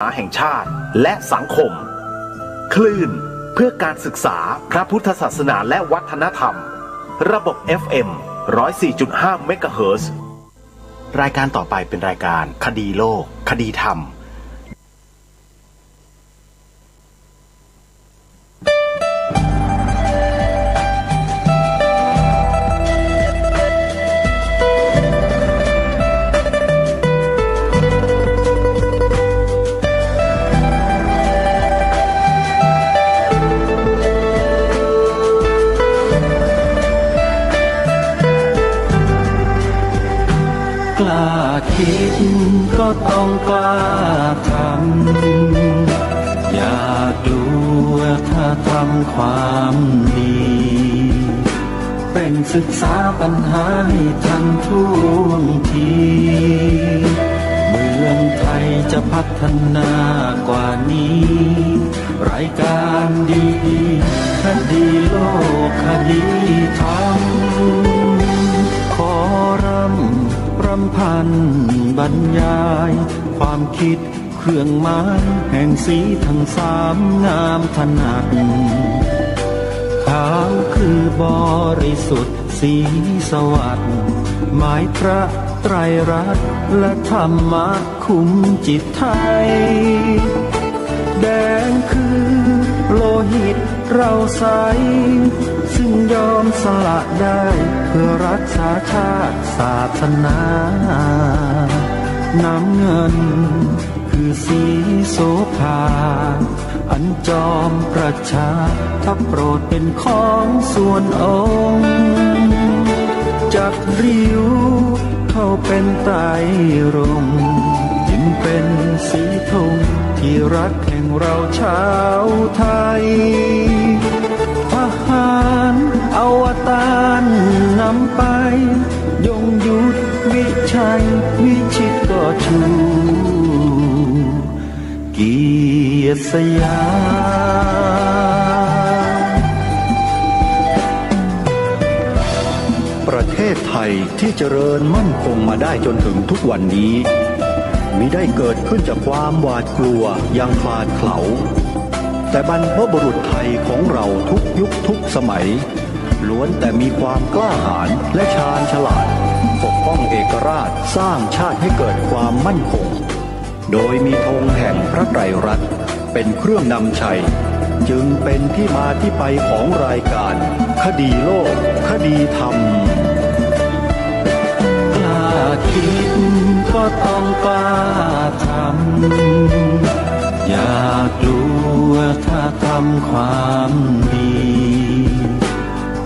แห่งชาติและสังคมคลื่นเพื่อการศึกษาพระพุทธศาสนาและวัฒนธรรมระบบ FM 104.5 เมกะเฮิรตซ์รายการต่อไปเป็นรายการคดีโลกคดีธรรมคิดก็ต้องกล้าทำอยากดูถ้าทำความดีเป็นศึกษาปัญหาให้ทันท่วงทีเมืองไทยจะพัฒนากว่านี้รายการดีๆคดีโลกคดีธรรมขอรำพันบรรยายความคิดเครื่องหมายแห่งสีทั้งสามงามถนัดขาวคือบริสุทธิ์สีสวัสดิ์หมายพระไตรรัตน์และธรรมะคุ้มจิตไทยแดงคือโลหิตเราใสซึ่งยอมสละได้เพื่อรักษาชาติศาสนาน้ำเงินคือสีโสภาอันจอมประชาถ้าโปรดเป็นของส่วนองค์จักริ้วเข้าเป็นไตรรงค์จึงเป็นสีธงที่รักแห่งเราชาวไทยทหารอวตารนำไปยงยุทธวิชัยวิชิตก็ชูเกียรติสยามประเทศไทยที่เจริญมั่นคงมาได้จนถึงทุกวันนี้มิได้เกิดขึ้นจากความหวาดกลัวอย่างคลาดเขลาแต่บรรพบุรุษไทยของเราทุกยุคทุกสมัยล้วนแต่มีความกล้าหาญและชาญฉลาดปกป้องเอกราชสร้างชาติให้เกิดความมั่นคงโดยมีธงแห่งพระไตรรัตน์เป็นเครื่องนำชัยจึงเป็นที่มาที่ไปของรายการคดีโลกคดีธรรมกล้าคิดก็ต้องกล้าทำอยากดูถ้าทำความดี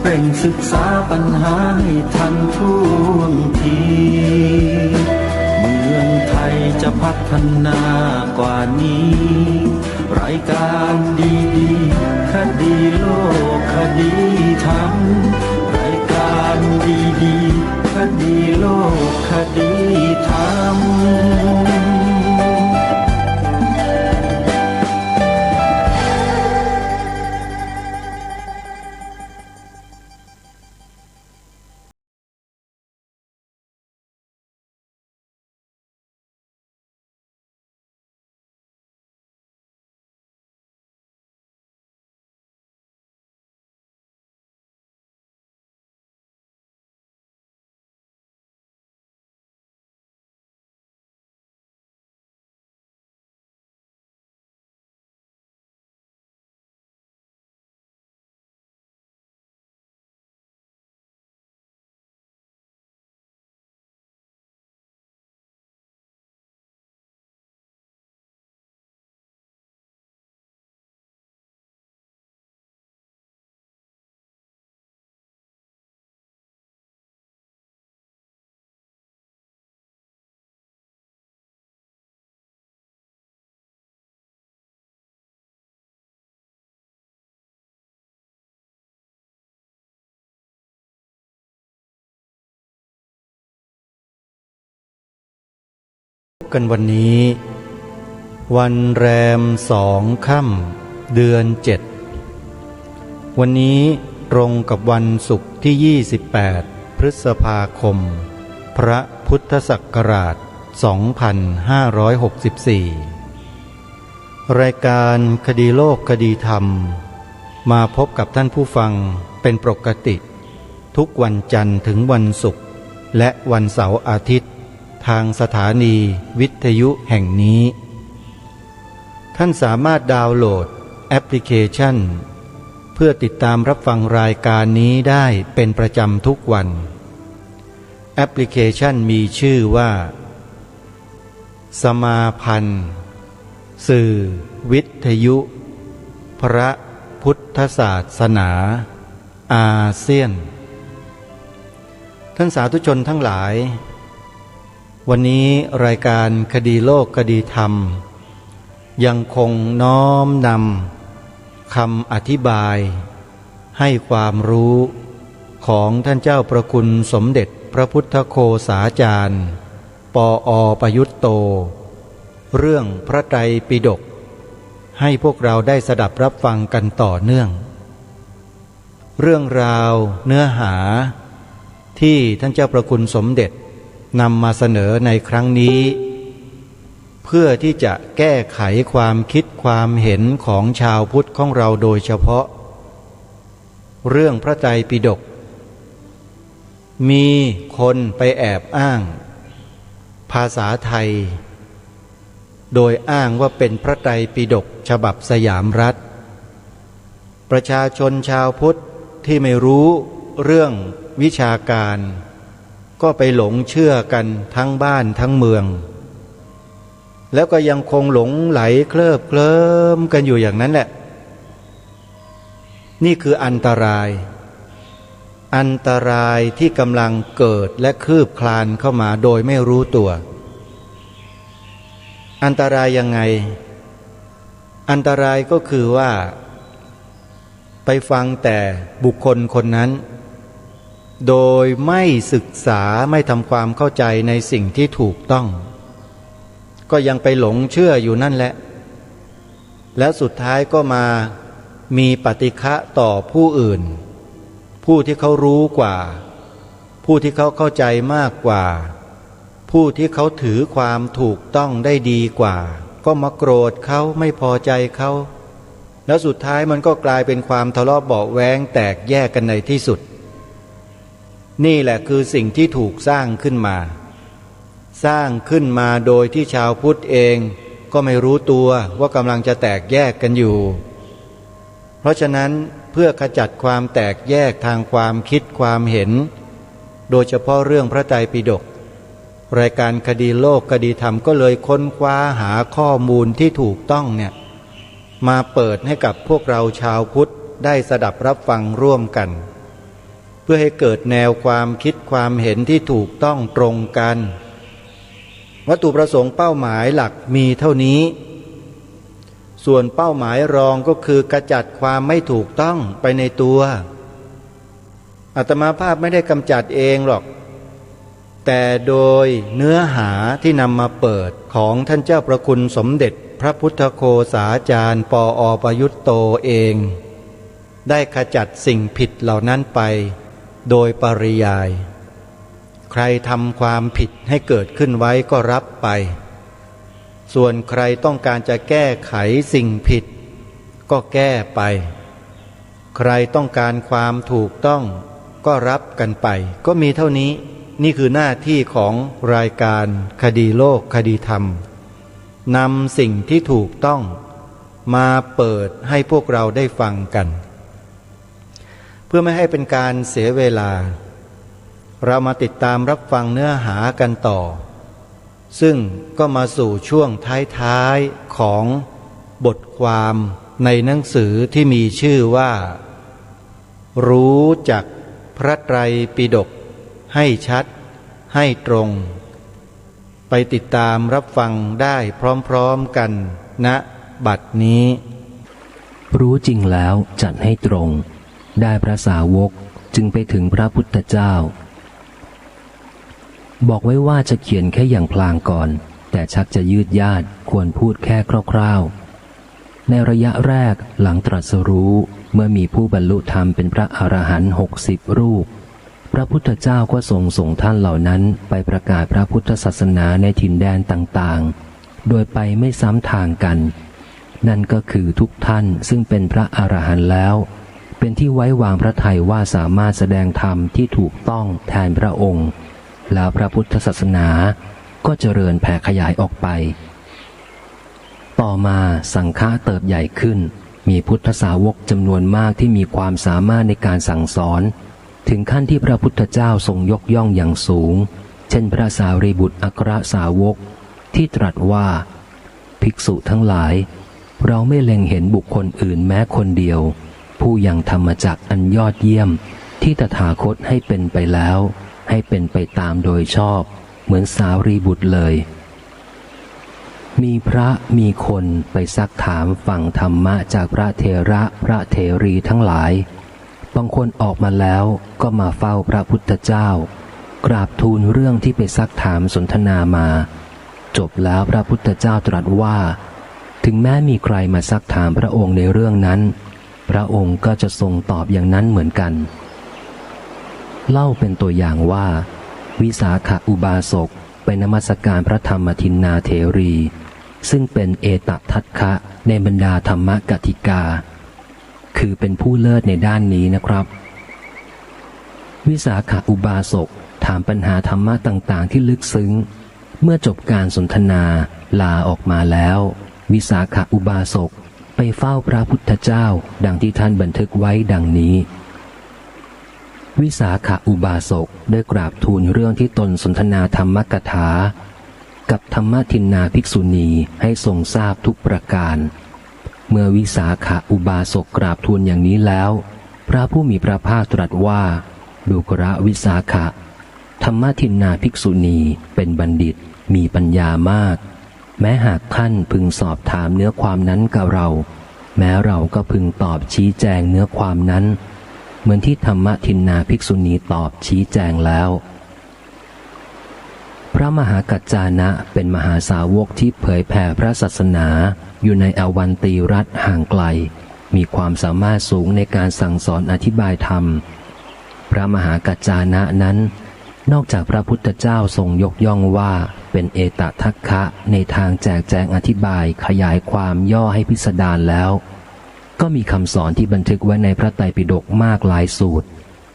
เร่งศึกษาปัญหาให้ทันท่วงทีเมืองไทยจะพัฒนากว่านี้รายการดีๆคดีโลกคดีธรรมรายการดีๆคดีโลกคดีธรรมกันวันนี้วันแรม2 ค่ำเดือน 7วันนี้ตรงกับวันศุกร์ที่28พฤษภาคมพระพุทธศักราช2564 รายการคดีโลกคดีธรรมมาพบกับท่านผู้ฟังเป็นปกติทุกวันจันทร์ถึงวันศุกร์และวันเสาร์อาทิตย์ทางสถานีวิทยุแห่งนี้ท่านสามารถดาวน์โหลดแอปพลิเคชันเพื่อติดตามรับฟังรายการนี้ได้เป็นประจำทุกวันแอปพลิเคชันมีชื่อว่าสมาพันธ์สื่อวิทยุพระพุทธศาสนาอาเซียนท่านสาธุชนทั้งหลายวันนี้รายการคดีโลกคดีธรรมยังคงน้อมนำคำอธิบายให้ความรู้ของท่านเจ้าประคุณสมเด็จพระพุทธโฆษาจารย์ปอ.ประยุตโตเรื่องพระไตรปิฎกให้พวกเราได้สดับรับฟังกันต่อเนื่องเรื่องราวเนื้อหาที่ท่านเจ้าประคุณสมเด็จนำมาเสนอในครั้งนี้เพื่อที่จะแก้ไขความคิดความเห็นของชาวพุทธของเราโดยเฉพาะเรื่องพระไตรปิฎกมีคนไปแอบอ้างภาษาไทยโดยอ้างว่าเป็นพระไตรปิฎกฉบับสยามรัฐประชาชนชาวพุทธที่ไม่รู้เรื่องวิชาการก็ไปหลงเชื่อกันทั้งบ้านทั้งเมืองแล้วก็ยังคงหลงไหลเคลิบเคลิ้มกันอยู่อย่างนั้นแหละนี่คืออันตรายที่กำลังเกิดและคืบคลานเข้ามาโดยไม่รู้ตัวอันตรายยังไงอันตรายก็คือว่าไปฟังแต่บุคคลคนนั้นโดยไม่ศึกษาไม่ทำความเข้าใจในสิ่งที่ถูกต้องก็ยังไปหลงเชื่ออยู่นั่นแหละแล้วสุดท้ายก็มามีปฏิฆะต่อผู้อื่นผู้ที่เขารู้กว่าผู้ที่เขาเข้าใจมากกว่าผู้ที่เขาถือความถูกต้องได้ดีกว่าก็มาโกรธเขาไม่พอใจเขาแล้วสุดท้ายมันก็กลายเป็นความทะเลาะเบาะแว้งแตกแยกกันในที่สุดนี่แหละคือสิ่งที่ถูกสร้างขึ้นมาโดยที่ชาวพุทธเองก็ไม่รู้ตัวว่ากำลังจะแตกแยกกันอยู่เพราะฉะนั้นเพื่อขจัดความแตกแยกทางความคิดความเห็นโดยเฉพาะเรื่องพระไตรปิฎกรายการคดีโลกคดีธรรมก็เลยค้นคว้าหาข้อมูลที่ถูกต้องเนี่ยมาเปิดให้กับพวกเราชาวพุทธได้สดับรับฟังร่วมกันเพื่อให้เกิดแนวความคิดความเห็นที่ถูกต้องตรงกันวัตถุประสงค์เป้าหมายหลักมีเท่านี้ส่วนเป้าหมายรองก็คือกระจัดความไม่ถูกต้องไปในตัวอาตมาภาพไม่ได้กำจัดเองหรอกแต่โดยเนื้อหาที่นำมาเปิดของท่านเจ้าประคุณสมเด็จพระพุทธโฆษาจารย์ปอ.ประยุตโตเองได้ขจัดสิ่งผิดเหล่านั้นไปโดยปริยายใครทำความผิดให้เกิดขึ้นไว้ก็รับไปส่วนใครต้องการจะแก้ไขสิ่งผิดก็แก้ไปใครต้องการความถูกต้องก็รับกันไปก็มีเท่านี้นี่คือหน้าที่ของรายการคดีโลกคดีธรรมนำสิ่งที่ถูกต้องมาเปิดให้พวกเราได้ฟังกันเพื่อไม่ให้เป็นการเสียเวลาเรามาติดตามรับฟังเนื้อหากันต่อซึ่งก็มาสู่ช่วงท้ายๆของบทความในหนังสือที่มีชื่อว่ารู้จักพระไตรปิฎกให้ชัดให้ตรงไปติดตามรับฟังได้พร้อมๆกันณบัดนี้รู้จริงแล้วจัดให้ตรงได้พระสาวกจึงไปถึงพระพุทธเจ้าบอกไว้ว่าจะเขียนแค่อย่างพลางก่อนแต่ชักจะยืดยาดควรพูดแค่คร่าวๆในระยะแรกหลังตรัสรู้เมื่อมีผู้บรรลุธรรมเป็นพระอรหันต์60 รูปพระพุทธเจ้าก็ส่งท่านเหล่านั้นไปประกาศพระพุทธศาสนาในถิ่นแดนต่างๆโดยไปไม่ซ้ำทางกัน นั่นก็คือทุกท่านซึ่งเป็นพระอรหันต์แล้วเป็นที่ไว้วางพระทัยว่าสามารถแสดงธรรมที่ถูกต้องแทนพระองค์แล้วพระพุทธศาสนาก็เจริญแผ่ขยายออกไปต่อมาสังฆะเติบใหญ่ขึ้นมีพุทธสาวกจำนวนมากที่มีความสามารถในการสั่งสอนถึงขั้นที่พระพุทธเจ้าทรงยกย่องอย่างสูงเช่นพระสารีบุตรอัครสาวกที่ตรัสว่าภิกษุทั้งหลายเราไม่เล็งเห็นบุคคลอื่นแม้คนเดียวผู้ยังธรรมจักรอันยอดเยี่ยมที่ตถาคตให้เป็นไปแล้วให้เป็นไปตามโดยชอบเหมือนสารีบุตรเลยมีพระมีคนไปซักถามฟังธรรมะจากพระเถระพระเถรีทั้งหลายบางคนออกมาแล้วก็มาเฝ้าพระพุทธเจ้ากราบทูลเรื่องที่ไปซักถามสนทนามาจบแล้วพระพุทธเจ้าตรัสว่าถึงแม้มีใครมาซักถามพระองค์ในเรื่องนั้นพระองค์ก็จะทรงตอบอย่างนั้นเหมือนกันเล่าเป็นตัวอย่างว่าวิสาขอุบาสกไปนมัสการพระธรรมทินนาเถรีซึ่งเป็นเอตทัคคะในบรรดาธรรมกติกาคือเป็นผู้เลิศในด้านนี้นะครับวิสาขอุบาสกถามปัญหาธรรมะต่างๆที่ลึกซึ้งเมื่อจบการสนทนาลาออกมาแล้ววิสาขอุบาสกไปเฝ้าพระพุทธเจ้าดังที่ท่านบันทึกไว้ดังนี้วิสาขอุบาสกได้กราบทูลเรื่องที่ตนสนทนาธรรมกถากับธรรมทินนาภิกษุณีให้ทรงทราบทุกประการเมื่อวิสาขอุบาสกกราบทูลอย่างนี้แล้วพระผู้มีพระภาคตรัสว่าดูกระวิสาขะธรรมทินนาภิกษุณีเป็นบัณฑิตมีปัญญามากแม้หากท่านพึงสอบถามเนื้อความนั้นกับเราแม้เราก็พึงตอบชี้แจงเนื้อความนั้นเหมือนที่ธรรมทินนาภิกษุณีตอบชี้แจงแล้วพระมหากัจจานะเป็นมหาสาวกที่เผยแผ่พระศาสนาอยู่ในอวันตีรัฐห่างไกลมีความสามารถสูงในการสั่งสอนอธิบายธรรมพระมหากัจจานะนั้นนอกจากพระพุทธเจ้าทรงยกย่องว่าเป็นเอตทัคคะในทางแจกแจงอธิบายขยายความย่อให้พิสดารแล้วก็มีคำสอนที่บันทึกไว้ในพระไตรปิฎกมากหลายสูตร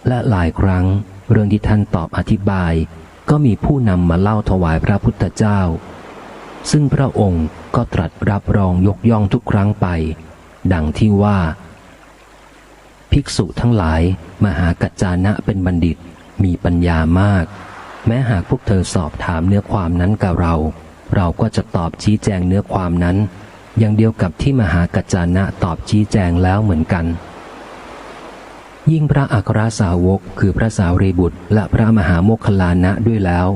และหลายครั้งเรื่องที่ท่านตอบอธิบายก็มีผู้นำมาเล่าถวายพระพุทธเจ้าซึ่งพระองค์ก็ตรัสรับรองยกย่องทุกครั้งไปดังที่ว่าภิกษุทั้งหลายมหากัจจานะเป็นบัณฑิตมีปัญญามากแม้หากพวกเธอสอบถามเนื้อความนั้นกับเราก็จะตอบชี้แจงเนื้อความนั้นอย่างเดียวกับที่มหากัจจานะตอบชี้แจงแล้วเหมือนกันยิ่งพระอัครสาวกคือพระสารีบุตรและพระมหาโมคคัลลานะด้วยแล้ว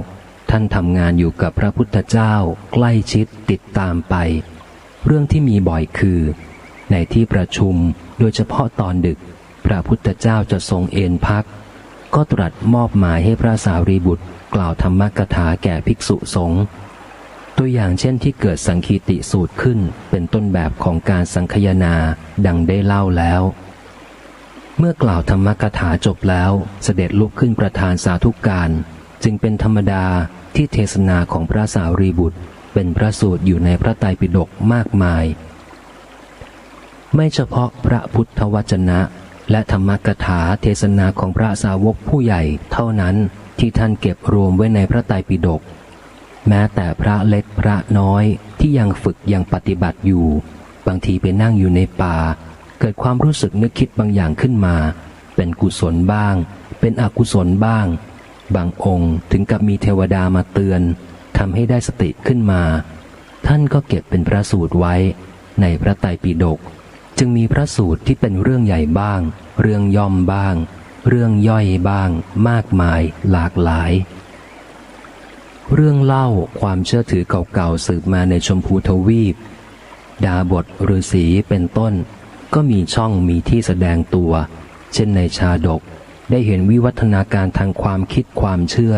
ท่านทำงานอยู่กับพระพุทธเจ้าใกล้ชิดติดตามไปเรื่องที่มีบ่อยคือในที่ประชุมโดยเฉพาะตอนดึกพระพุทธเจ้าจะทรงเอนพักก็ตรัสมอบหมายให้พระสารีบุตรกล่าวธรรมกถาแก่ภิกษุสงฆ์ตัวอย่างเช่นที่เกิดสังคีติสูตรขึ้นเป็นต้นแบบของการสังคายนาดังได้เล่าแล้วเมื่อกล่าวธรรมกถาจบแล้วเสด็จลุกขึ้นประทานสาธุการจึงเป็นธรรมดาที่เทศนาของพระสารีบุตรเป็นพระสูตรอยู่ในพระไตรปิฎกมากมายไม่เฉพาะพระพุทธวจนะและธรรมกถาเทศนาของพระสาวกผู้ใหญ่เท่านั้นที่ท่านเก็บรวมไว้ในพระไตรปิฎกแม้แต่พระเล็กพระน้อยที่ยังฝึกยังปฏิบัติอยู่บางทีไปนั่งอยู่ในป่าเกิดความรู้สึกนึกคิดบางอย่างขึ้นมาเป็นกุศลบ้างเป็นอกุศลบ้างบางองค์ถึงกับมีเทวดามาเตือนทำให้ได้สติขึ้นมาท่านก็เก็บเป็นพระสูตรไว้ในพระไตรปิฎกจึงมีพระสูตรที่เป็นเรื่องใหญ่บ้างเรื่องย่อมบ้างเรื่องย่อยบ้างมากมายหลากหลายเรื่องเล่าความเชื่อถือเก่าๆสืบมาในชมพูทวีปดาบทฤาษีเป็นต้นก็มีช่องมีที่แสดงตัวเช่นในชาดกได้เห็นวิวัฒนาการทางความคิดความเชื่อ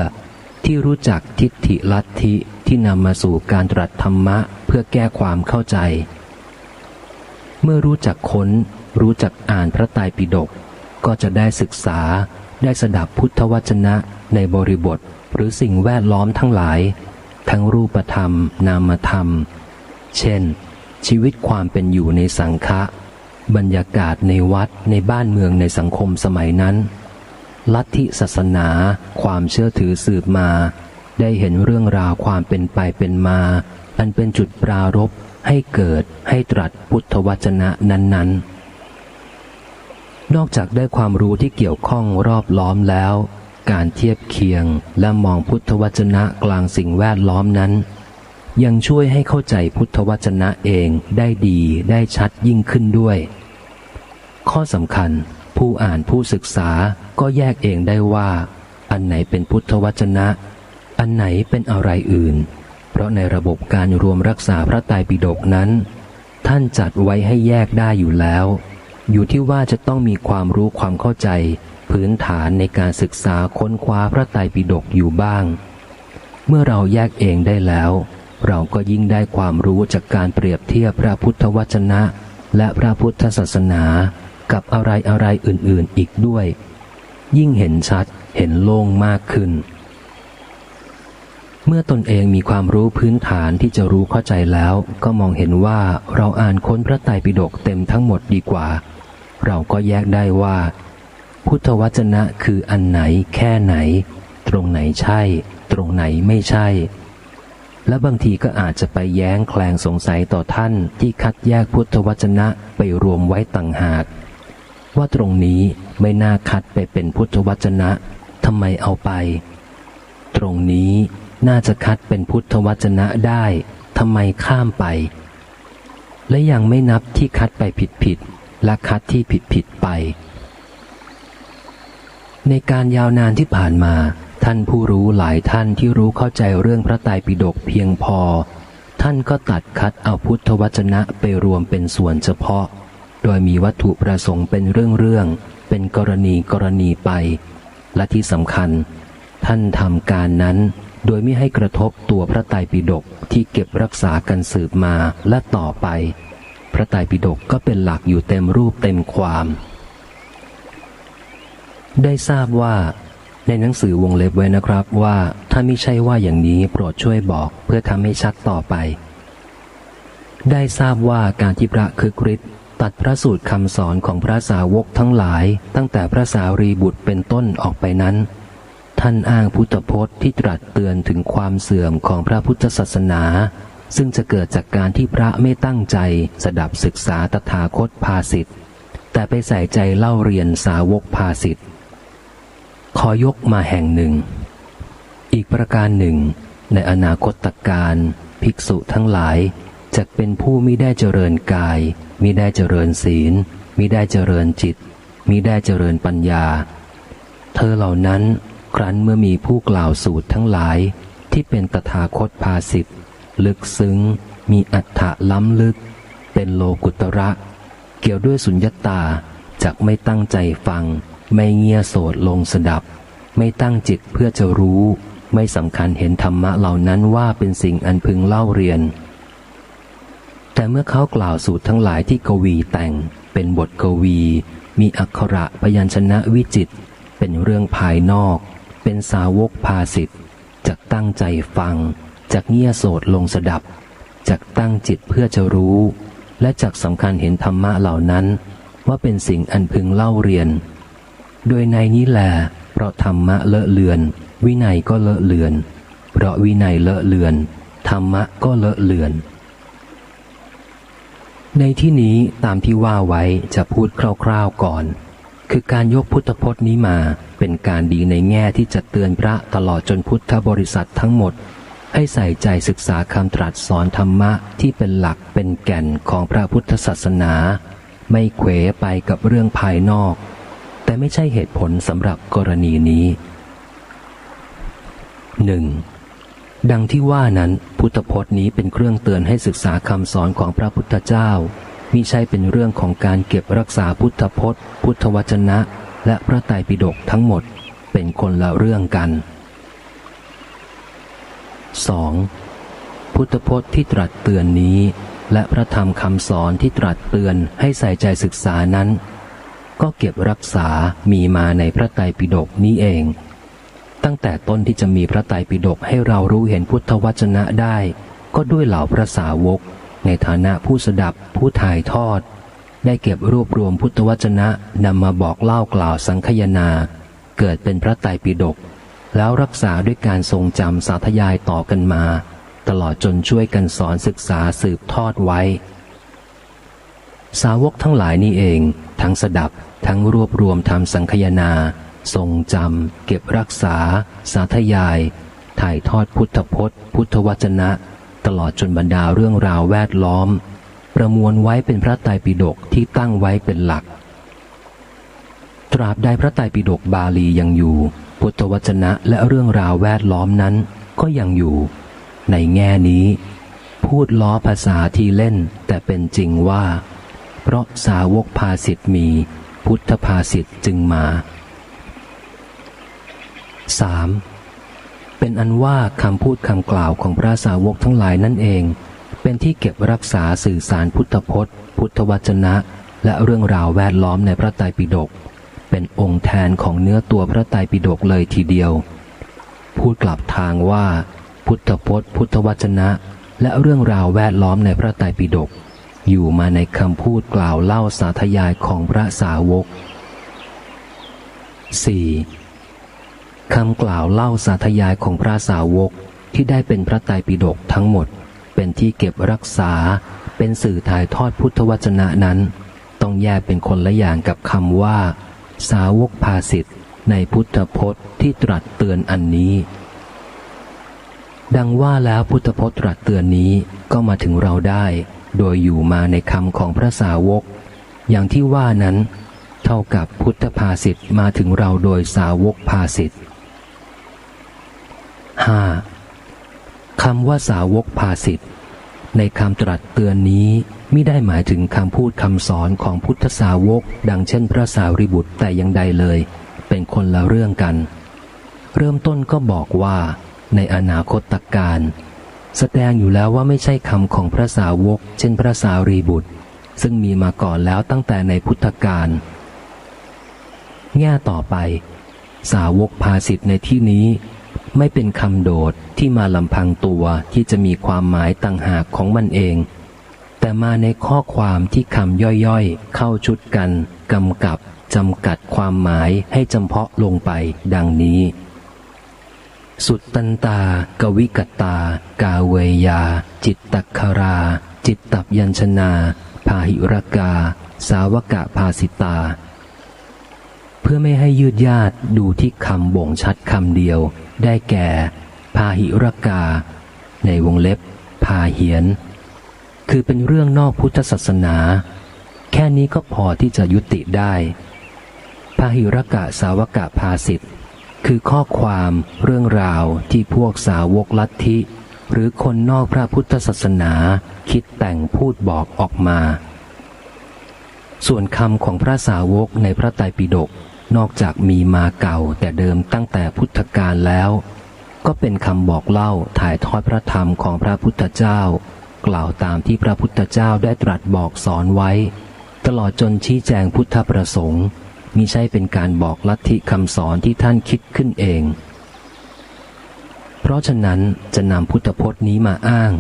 ที่รู้จักทิฏฐิลัทธิที่นำมาสู่การตรัสธรรมะเพื่อแก้ความเข้าใจเมื่อรู้จักค้นรู้จักอ่านพระไตรปิฎกก็จะได้ศึกษาได้สดับพุทธวจนะในบริบทหรือสิ่งแวดล้อมทั้งหลายทั้งรูปธรรมนามธรรมเช่น ชีวิตความเป็นอยู่ในสังฆะบรรยากาศในวัดในบ้านเมืองในสังคมสมัยนั้นลัทธิศาสนาความเชื่อถือสืบมาได้เห็นเรื่องราวความเป็นไปเป็นมาอันเป็นจุดปรารภให้เกิดให้ตรัสพุทธวจนะนั้นๆนอกจากได้ความรู้ที่เกี่ยวข้องรอบล้อมแล้วการเทียบเคียงและมองพุทธวจนะกลางสิ่งแวดล้อมนั้นยังช่วยให้เข้าใจพุทธวจนะเองได้ดีได้ชัดยิ่งขึ้นด้วยข้อสำคัญผู้อ่านผู้ศึกษาก็แยกเองได้ว่าอันไหนเป็นพุทธวจนะอันไหนเป็นอะไรอื่นเพราะในระบบการรวมรักษาพระไตรปิฎกนั้นท่านจัดไว้ให้แยกได้อยู่แล้วอยู่ที่ว่าจะต้องมีความรู้ความเข้าใจพื้นฐานในการศึกษาค้นคว้าพระไตรปิฎกอยู่บ้างเมื่อเราแยกเองได้แล้วเราก็ยิ่งได้ความรู้จากการเปรียบเทียบพระพุทธวจนะและพระพุทธศาสนากับอะไรอื่นๆอีกด้วยยิ่งเห็นชัดเห็นโล่งมากขึ้นเมื่อตนเองมีความรู้พื้นฐานที่จะรู้เข้าใจแล้วก็มองเห็นว่าเราอ่านค้นพระไตรปิฎกเต็มทั้งหมดดีกว่าเราก็แยกได้ว่าพุทธวจนะคืออันไหนแค่ไหนตรงไหนใช่ตรงไหนไม่ใช่และบางทีก็อาจจะไปแย้งแคลงสงสัยต่อท่านที่คัดแยกพุทธวจนะไปรวมไว้ต่างหากว่าตรงนี้ไม่น่าคัดไปเป็นพุทธวจนะทำไมเอาไปตรงนี้น่าจะคัดเป็นพุทธวจนะได้ทำไมข้ามไปและยังไม่นับที่คัดไปผิดและคัดที่ผิดไปในการยาวนานที่ผ่านมาท่านผู้รู้หลายท่านที่รู้เข้าใจเรื่องพระไตรปิฎกเพียงพอท่านก็ตัดคัดเอาพุทธวจนะไปรวมเป็นส่วนเฉพาะโดยมีวัตถุประสงค์เป็นเรื่องเป็นกรณีไปและที่สำคัญท่านทำการนั้นโดยไม่ให้กระทบตัวพระไตรปิฎกที่เก็บรักษากันสืบมาและต่อไปพระไตรปิฎกก็เป็นหลักอยู่เต็มรูปเต็มความได้ทราบว่าในหนังสือวงเล็บไว้นะครับว่าถ้าไม่ใช่ว่าอย่างนี้โปรดช่วยบอกเพื่อทำให้ชัดต่อไปได้ทราบว่าการที่พระคึกฤทธิ์ตัดพระสูตรคำสอนของพระสาวกทั้งหลายตั้งแต่พระสารีบุตรเป็นต้นออกไปนั้นท่านอ้างพุทธพจน์ที่ตรัสเตือนถึงความเสื่อมของพระพุทธศาสนาซึ่งจะเกิดจากการที่พระไม่ตั้งใจสดับศึกษาตถาคตภาษิตแต่ไปใส่ใจเล่าเรียนสาวกภาษิตขอยกมาแห่งหนึ่งอีกประการหนึ่งในอนาคตการภิกษุทั้งหลายจะเป็นผู้มิได้เจริญกายมิได้เจริญศีลมิได้เจริญจิตมิได้เจริญปัญญาเธอเหล่านั้นครั้นเมื่อมีผู้กล่าวสูตรทั้งหลายที่เป็นตถาคตภาษิตลึกซึ้งมีอรรถะล้ำลึกเป็นโลกุตระเกี่ยวด้วยสุญญตาจักไม่ตั้งใจฟังไม่เงี่ยโสดลงสดับไม่ตั้งจิตเพื่อจะรู้ไม่สำคัญเห็นธรรมะเหล่านั้นว่าเป็นสิ่งอันพึงเล่าเรียนแต่เมื่อเขากล่าวสูตรทั้งหลายที่กวีแต่งเป็นบทกวีมีอักขระพยัญชนะวิจิตรเป็นเรื่องภายนอกเป็นสาวกภาษิตจักตั้งใจฟังจักเงี่ยโสดลงสดับจักตั้งจิตเพื่อจะรู้และจักสำคัญเห็นธรรมะเหล่านั้นว่าเป็นสิ่งอันพึงเล่าเรียนโดยในนี้แลเพราะธรรมะเลอะเลือนวินัยก็เลอะเลือนเพราะวินัยเลอะเลือนธรรมะก็เลอะเลือนในที่นี้ตามที่ว่าไว้จะพูดคร่าวๆก่อนคือการยกพุทธพจน์นี้มาเป็นการดีในแง่ที่จะเตือนพระตลอดจนพุทธบริษัททั้งหมดให้ใส่ใจศึกษาคำตรัสสอนธรรมะที่เป็นหลักเป็นแก่นของพระพุทธศาสนาไม่เขวไปกับเรื่องภายนอกแต่ไม่ใช่เหตุผลสำหรับกรณีนี้ 1. ดังที่ว่านั้นพุทธพจน์นี้เป็นเครื่องเตือนให้ศึกษาคำสอนของพระพุทธเจ้ามิใช่เป็นเรื่องของการเก็บรักษาพุทธพจน์พุทธวจนะและพระไตรปิฎกทั้งหมดเป็นคนละเรื่องกัน 2. พุทธพจน์ที่ตรัสเตือนนี้และพระธรรมคำสอนที่ตรัสเตือนให้ใส่ใจศึกษานั้นก็เก็บรักษามีมาในพระไตรปิฎกนี้เองตั้งแต่ต้นที่จะมีพระไตรปิฎกให้เรารู้เห็นพุทธวจนะได้ก็ด้วยเหล่าพระสาวก ในฐานะผู้สดับผู้ถ่ายทอดได้เก็บรวบรวมพุทธวจนะนำมาบอกเล่ากล่าวสังคายนาเกิดเป็นพระไตรปิฎกแล้วรักษาด้วยการทรงจำสาธยายต่อกันมาตลอดจนช่วยกันสอนศึกษาสืบทอดไว้สาวกทั้งหลายนี่เองทั้งสดับทั้งรวบรวมทำสังคายนาทรงจำเก็บรักษาสาธยายถ่ายทอดพุทธพจน์พุทธวจนะตลอดจนบรรดาเรื่องราวแวดล้อมประมวลไว้เป็นพระไตรปิฎกที่ตั้งไว้เป็นหลักตราบใดพระไตรปิฎกบาลียังอยู่พุทธวจนะและเรื่องราวแวดล้อมนั้นก็ยังอยู่ในแง่นี้พูดล้อภาษาที่เล่นแต่เป็นจริงว่าเพราะสาวกภาษิตมีพุทธภาษิตจึงมา 3. เป็นอันว่าคำพูดคำกล่าวของพระสาวกทั้งหลายนั่นเองเป็นที่เก็บรักษาสื่อสารพุทธพจน์พุทธวจนะและเรื่องราวแวดล้อมในพระไตรปิฎกเป็นองค์แทนของเนื้อตัวพระไตรปิฎกเลยทีเดียวพูดกลับทางว่าพุทธพจน์พุทธวจนะและเรื่องราวแวดล้อมในพระไตรปิฎกอยู่มาในคำพูดกล่าวเล่าสาธยายของพระสาวก 4. คำกล่าวเล่าสาธยายของพระสาวกที่ได้เป็นพระไตรปิฎกทั้งหมดเป็นที่เก็บรักษาเป็นสื่อถ่ายทอดพุทธวจนะนั้นต้องแยกเป็นคนละอย่างกับคำว่าสาวกภาษิตในพุทธพจน์ที่ตรัสเตือนอันนี้ดังว่าแล้วพุทธพจน์ตรัสเตือนนี้ก็มาถึงเราได้โดยอยู่มาในคำของพระสาวกอย่างที่ว่านั้นเท่ากับพุทธภาษิตมาถึงเราโดยสาวกภาษิต 5. คำว่าสาวกภาษิตในคำตรัสเตือนนี้มิได้หมายถึงคำพูดคำสอนของพุทธสาวกดังเช่นพระสารีบุตรแต่อย่างใดเลยเป็นคนละเรื่องกันเริ่มต้นก็บอกว่าในอนาคตการแสดงอยู่แล้วว่าไม่ใช่คำของพระสาวกเช่นพระสารีบุตรซึ่งมีมาก่อนแล้วตั้งแต่ในพุทธกาลแง่ต่อไปสาวกภาษิตในที่นี้ไม่เป็นคำโดดที่มาลำพังตัวที่จะมีความหมายต่างหากของมันเองแต่มาในข้อความที่คำย่อยๆเข้าชุดกันกำกับจำกัดความหมายให้จำเพาะลงไปดังนี้สุตตันตากวิกตากาเวยาจิตตัคคาราจิตตัพยัญชนาพาหิรกาสาวกะภาสิตาเพื่อไม่ให้ยืดยาดดูที่คำบ่งชัดคำเดียวได้แก่พาหิรกาในวงเล็บพาเหียนคือเป็นเรื่องนอกพุทธศาสนาแค่นี้ก็พอที่จะยุติได้พาหิรกะสาวกะภาษิตคือข้อความเรื่องราวที่พวกสาวกลัทธิหรือคนนอกพระพุทธศาสนาคิดแต่งพูดบอกออกมาส่วนคำของพระสาวกในพระไตรปิฎกนอกจากมีมาเก่าแต่เดิมตั้งแต่พุทธกาลแล้วก็เป็นคำบอกเล่าถ่ายทอดพระธรรมของพระพุทธเจ้ากล่าวตามที่พระพุทธเจ้าได้ตรัสบอกสอนไว้ตลอดจนชี้แจงพุทธประสงค์มิใช่เป็นการบอกลัทธิคำสอนที่ท่านคิดขึ้นเองเพราะฉะนั้นจะนำพุทธพจน์นี้มาอ้าง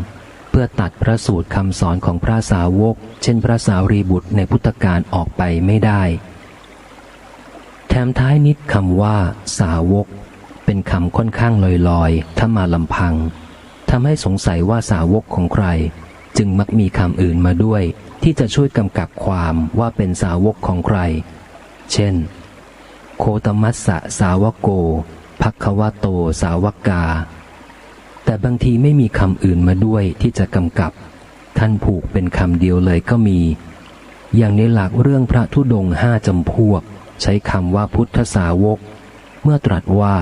เพื่อตัดพระสูตรคำสอนของพระสาวกเช่นพระสารีบุตรในพุทธกาลออกไปไม่ได้แถมท้ายนิดคำว่าสาวกเป็นคำค่อนข้างลอยๆถ้ามาลำพังทำให้สงสัยว่าสาวกของใครจึงมักมีคำอื่นมาด้วยที่จะช่วยกำกับความว่าเป็นสาวกของใครเช่นโคตมัสสะสาวโกภัคควโตสาวกาแต่บางทีไม่มีคำอื่นมาด้วยที่จะกำกับท่านผูกเป็นคำเดียวเลยก็มีอย่างในหลักเรื่องพระธุดงค์5 จำพวกใช้คำว่าพุทธสาวกเมื่อตรัสว่า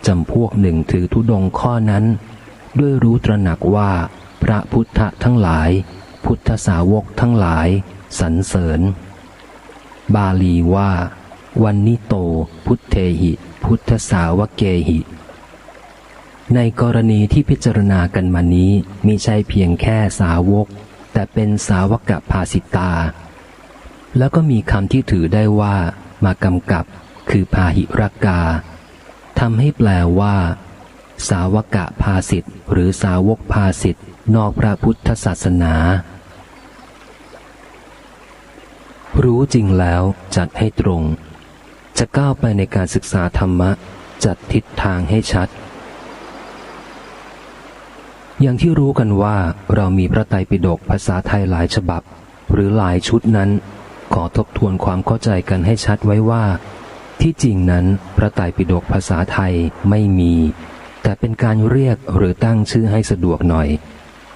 จำพวกหนึ่งถือธุดงค์ข้อนั้นด้วยรู้ตระหนักว่าพระพุทธทั้งหลายพุทธสาวกทั้งหลายสรรเสริญบาลีว่าวันนิโตพุทเทหิพุทธสาวกเกหิในกรณีที่พิจารณากันมานี้มิใช่เพียงแค่สาวกแต่เป็นสาวกภาสิตาแล้วก็มีคำที่ถือได้ว่ามากำกับคือพาหิรกาทำให้แปลว่าสาวกภาสิตหรือสาวกภาสิตนอกพระพุทธศาสนา รู้จริงแล้วจัดให้ตรงจะก้าวไปในการศึกษาธรรมะจัดทิศทางให้ชัดอย่างที่รู้กันว่าเรามีพระไตรปิฎกภาษาไทยหลายฉบับหรือหลายชุดนั้นขอทบทวนความเข้าใจกันให้ชัดไว้ว่าที่จริงนั้นพระไตรปิฎกภาษาไทยไม่มีแต่เป็นการเรียกหรือตั้งชื่อให้สะดวกหน่อย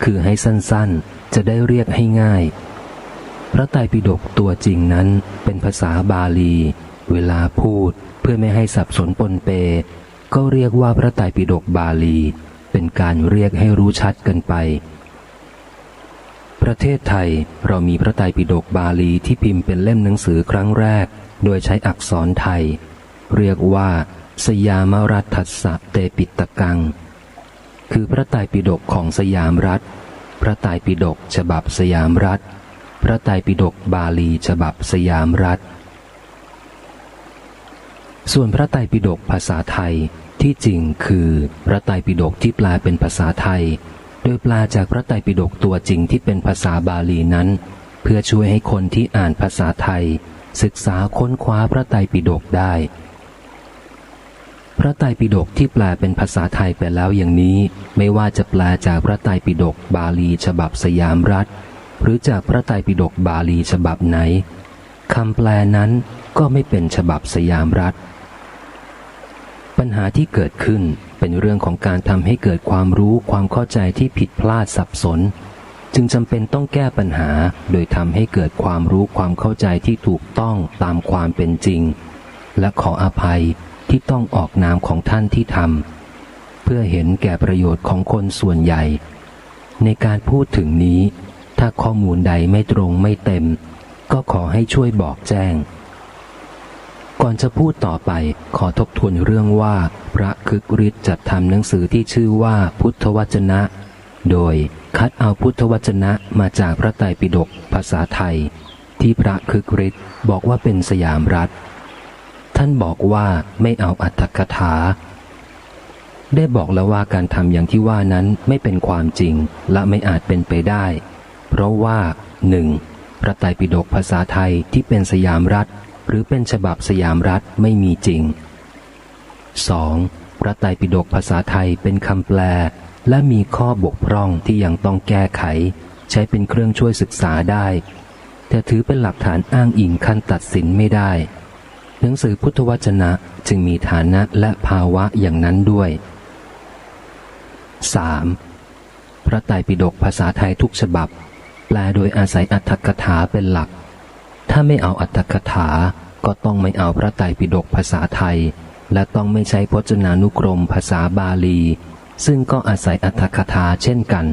คือให้สั้นๆจะได้เรียกให้ง่ายพระไตรปิฎกตัวจริงนั้นเป็นภาษาบาลีเวลาพูดเพื่อไม่ให้สับสนปนเปก็เรียกว่าพระไตรปิฎกบาลีเป็นการเรียกให้รู้ชัดกันไปประเทศไทยเรามีพระไตรปิฎกบาลีที่พิมพ์เป็นเล่มหนังสือครั้งแรกโดยใช้อักษรไทยเรียกว่าสยามรัฐัสสะเตปิตกังคือพระไตรปิฎกของสยามรัฐพระไตรปิฎกฉบับสยามรัฐพระไตรปิฎกบาลีฉบับสยามรัฐส่วนพระไตรปิฎกภาษาไทยที่จริงคือพระไตรปิฎกที่แปลเป็นภาษาไทยโดยแปลจากพระไตรปิฎกตัวจริงที่เป็นภาษาบาลีนั้นเพื่อช่วยให้คนที่อ่านภาษาไทยศึกษาค้นคว้าพระไตรปิฎกได้พระไตรปิฎกที่แปลเป็นภาษาไทยไปแล้วอย่างนี้ไม่ว่าจะแปลจากพระไตรปิฎกบาลีฉบับสยามรัฐหรือจากพระไตรปิฎกบาลีฉบับไหนคำแปลนั้นก็ไม่เป็นฉบับสยามรัฐปัญหาที่เกิดขึ้นเป็นเรื่องของการทำให้เกิดความรู้ความเข้าใจที่ผิดพลาดสับสนจึงจำเป็นต้องแก้ปัญหาโดยทำให้เกิดความรู้ความเข้าใจที่ถูกต้องตามความเป็นจริงและขออภัยที่ต้องออกนามของท่านที่ทำเพื่อเห็นแก่ประโยชน์ของคนส่วนใหญ่ในการพูดถึงนี้ถ้าข้อมูลใดไม่ตรงไม่เต็มก็ขอให้ช่วยบอกแจ้งก่อนจะพูดต่อไปขอทบทวนเรื่องว่าพระคึกฤทธิ์จัดทำหนังสือที่ชื่อว่าพุทธวจนะโดยคัดเอาพุทธวจนะมาจากพระไตรปิฎกภาษาไทยที่พระคึกฤทธิ์บอกว่าเป็นสยามรัฐท่านบอกว่าไม่เอาอรรถกถาได้บอกแล้วว่าการทำอย่างที่ว่านั้นไม่เป็นความจริงและไม่อาจเป็นไปได้เพราะว่า 1. พระไตรปิฎกภาษาไทยที่เป็นสยามรัฐหรือเป็นฉบับสยามรัฐไม่มีจริง 2. พระไตรปิฎกภาษาไทยเป็นคำแปลและมีข้อบกพร่องที่ยังต้องแก้ไขใช้เป็นเครื่องช่วยศึกษาได้แต่ถือเป็นหลักฐานอ้างอิงขั้นตัดสินไม่ได้หนังสือพุทธวจนะจึงมีฐานะและภาวะอย่างนั้นด้วย 3. พระไตรปิฎกภาษาไทยทุกฉบับแปลโดยอาศัยอรรถกถาเป็นหลักถ้าไม่เอาอรรถกถาก็ต้องไม่เอาพระไตรปิฎกภาษาไทยและต้องไม่ใช้พจนานุกรมภาษาบาลีซึ่งก็อาศัยอรรถกถาเช่นกัน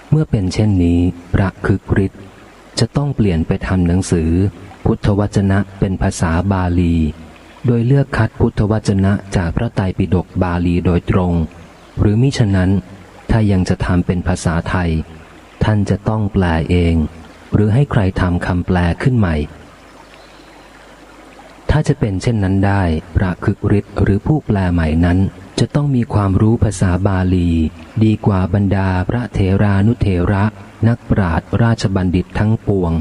เมื่อเป็นเช่นนี้พระคึกฤทธิ์จะต้องเปลี่ยนไปทำหนังสือพุทธวจนะเป็นภาษาบาลีโดยเลือกคัดพุทธวจนะจากพระไตรปิฎกบาลีโดยตรงหรือมิฉะนั้นถ้ายังจะทำเป็นภาษาไทยท่านจะต้องแปลเองหรือให้ใครทำคำแปลขึ้นใหม่ถ้าจะเป็นเช่นนั้นได้พระคึกฤทธิ์หรือผู้แปลใหม่นั้นจะต้องมีความรู้ภาษาบาลีดีกว่าบรรดาพระเถรานุเถระนักปราชญ์ราชบัณฑิตทั้งปวง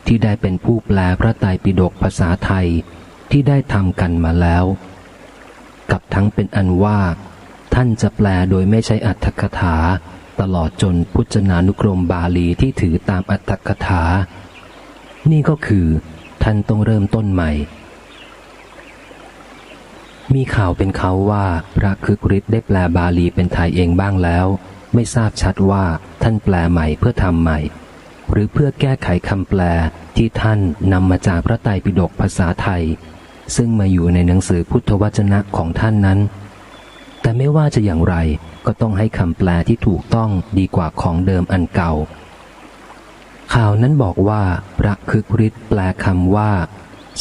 ที่ได้เป็นผู้แปลพระไตรปิฎกภาษาไทยที่ได้ทำกันมาแล้วกับทั้งเป็นอันว่าท่านจะแปลโดยไม่ใช้อรรถกถาตลอดจนพจนานุกรมบาลีที่ถือตามอรรถกถานี่ก็คือท่านต้องเริ่มต้นใหม่มีข่าวเป็นเขาว่าพระคึกฤทธิ์ได้แปลบาลีเป็นไทยเองบ้างแล้วไม่ทราบชัดว่าท่านแปลใหม่เพื่อทำใหม่หรือเพื่อแก้ไขคำแปลที่ท่านนำมาจากพระไตรปิฎกภาษาไทยซึ่งมาอยู่ในหนังสือพุทธวจนะของท่านนั้นแต่ไม่ว่าจะอย่างไรก็ต้องให้คำแปลที่ถูกต้องดีกว่าของเดิมอันเก่าข่าวนั้นบอกว่าพระคึกฤทธิ์แปลคำว่า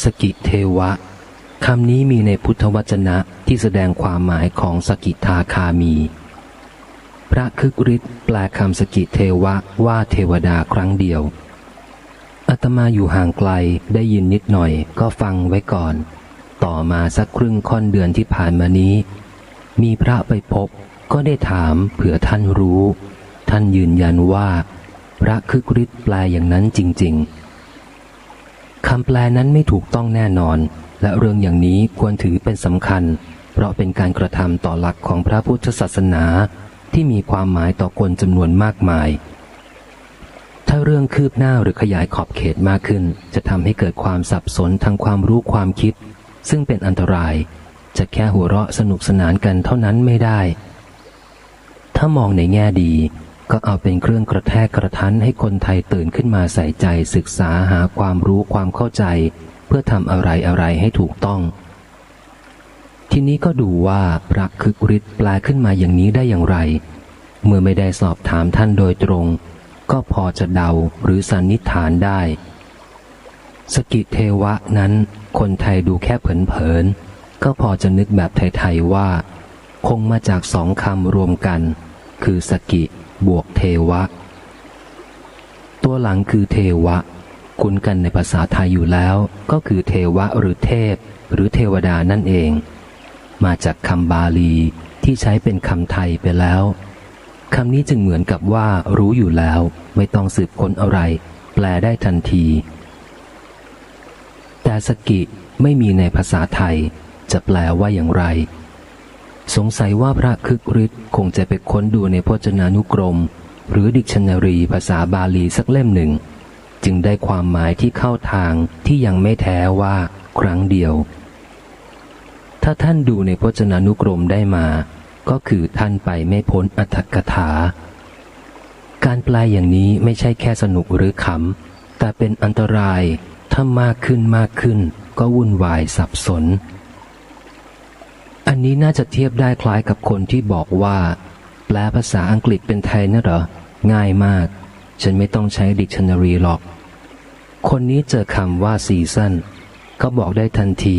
สกิเทวะคำนี้มีในพุทธวจนะที่แสดงความหมายของสกิทาคามีพระคึกฤทธิ์แปลคำสกิเทวะว่าเทวดาครั้งเดียวอาตมาอยู่ห่างไกลได้ยินนิดหน่อยก็ฟังไว้ก่อนต่อมาสักครึ่งค่อนเดือนที่ผ่านมานี้มีพระไปพบก็ได้ถามเผื่อท่านรู้ท่านยืนยันว่าพระคึกฤทธิ์แปลอย่างนั้นจริง คำแปลนั้นไม่ถูกต้องแน่นอนและเรื่องอย่างนี้ควรถือเป็นสำคัญเพราะเป็นการกระทำต่อหลักของพระพุทธศาสนาที่มีความหมายต่อคนจำนวนมากมายถ้าเรื่องคืบหน้าหรือขยายขอบเขตมากขึ้นจะทำให้เกิดความสับสนทางความรู้ความคิดซึ่งเป็นอันตรายจะแค่หัวเราะสนุกสนานกันเท่านั้นไม่ได้ถ้ามองในแง่ดีก็เอาเป็นเครื่องกระแทกกระทันให้คนไทยตื่นขึ้นมาใส่ใจศึกษาหาความรู้ความเข้าใจเพื่อทำอะไรให้ถูกต้องทีนี้ก็ดูว่าพระคึกฤทธิ์แปลขึ้นมาอย่างนี้ได้อย่างไรเมื่อไม่ได้สอบถามท่านโดยตรงก็พอจะเดาหรือสันนิษฐานได้สกิเทวะนั้นคนไทยดูแค่เผินๆก็พอจะนึกแบบไทยๆว่าคงมาจากสองคำรวมกันคือสกิบวกเทวะตัวหลังคือเทวะคุ้นกันในภาษาไทยอยู่แล้วก็คือเทวะหรือเทพหรือเทวดานั่นเองมาจากคำบาลีที่ใช้เป็นคำไทยไปแล้วคำนี้จึงเหมือนกับว่ารู้อยู่แล้วไม่ต้องสืบค้นอะไรแปลได้ทันทีแต่สกิไม่มีในภาษาไทยจะแปลว่าอย่างไรสงสัยว่าพระคึกฤทธิ์คงจะไปค้นดูในพจนานุกรมหรือดิกชันนารีภาษาบาลีสักเล่มหนึ่งจึงได้ความหมายที่เข้าทางที่ยังไม่แท้ว่าครั้งเดียวถ้าท่านดูในพจนานุกรมได้มาก็คือท่านไปไม่พ้นอรรถกถาการแปลอย่างนี้ไม่ใช่แค่สนุกหรือขำแต่เป็นอันตรายถ้ามากขึ้นก็วุ่นวายสับสนอันนี้น่าจะเทียบได้คล้ายกับคนที่บอกว่าแปลภาษาอังกฤษเป็นไทยนะเหรอง่ายมากฉันไม่ต้องใช้ดิกชันนารีหรอกคนนี้เจอคำว่าซีซั่นก็บอกได้ทันที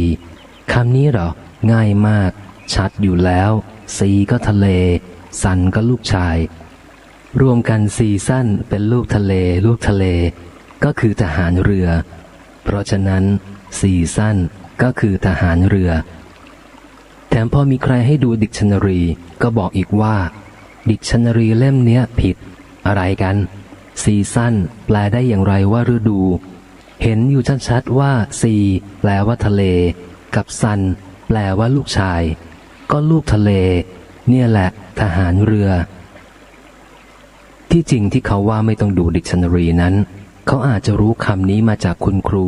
คำนี้เหรอง่ายมากชัดอยู่แล้วซีก็ทะเลซันก็ลูกชายรวมกันซีซั่นเป็นลูกทะเลก็คือทหารเรือเพราะฉะนั้นซีซั่นก็คือทหารเรือแถมพอมีใครให้ดูดิกชันนารีก็บอกอีกว่าดิกชันนารีเล่มเนี้ยผิดอะไรกันซีซั่นแปลได้อย่างไรว่าฤดูเห็นอยู่ชัดๆว่าซีแปลว่าทะเลกับซันแปลว่าลูกชายก็ลูกทะเลเนี่ยแหละทหารเรือที่จริงที่เขาว่าไม่ต้องดูดิกชันนารีนั้นเขาอาจจะรู้คำนี้มาจากคุณครู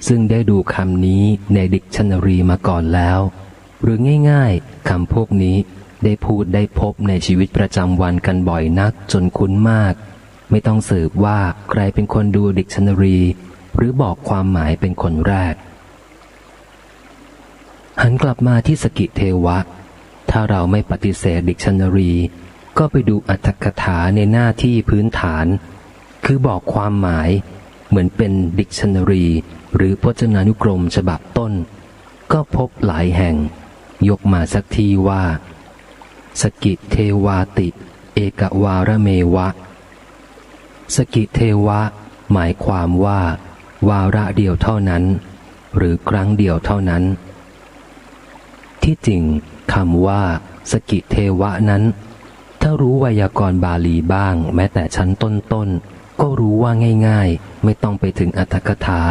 ซึ่งได้ดูคำนี้ในดิกชันนารีมาก่อนแล้วหรือง่ายๆคำพวกนี้ได้พูดได้พบในชีวิตประจำวันกันบ่อยนักจนคุ้นมากไม่ต้องสืบว่าใครเป็นคนดูดิกชันนารีหรือบอกความหมายเป็นคนแรกหันกลับมาที่สกิเทวะถ้าเราไม่ปฏิเสธดิกชันนารีก็ไปดูอรรถกถาในหน้าที่พื้นฐานคือบอกความหมายเหมือนเป็นดิกชันนารีหรือพจนานุกรมฉบับต้นก็พบหลายแห่งยกมาสักทีว่าสกิเทวาติเอกวาระเมวะสกิเทวะหมายความว่าวาระเดียวเท่านั้นหรือครั้งเดียวเท่านั้นที่จริงคำว่าสกิเทวะนั้นถ้ารู้ไวยากรณ์บาลีบ้างแม้แต่ชั้นต้นก็รู้ว่าง่ายๆไม่ต้องไปถึงอรรถกถา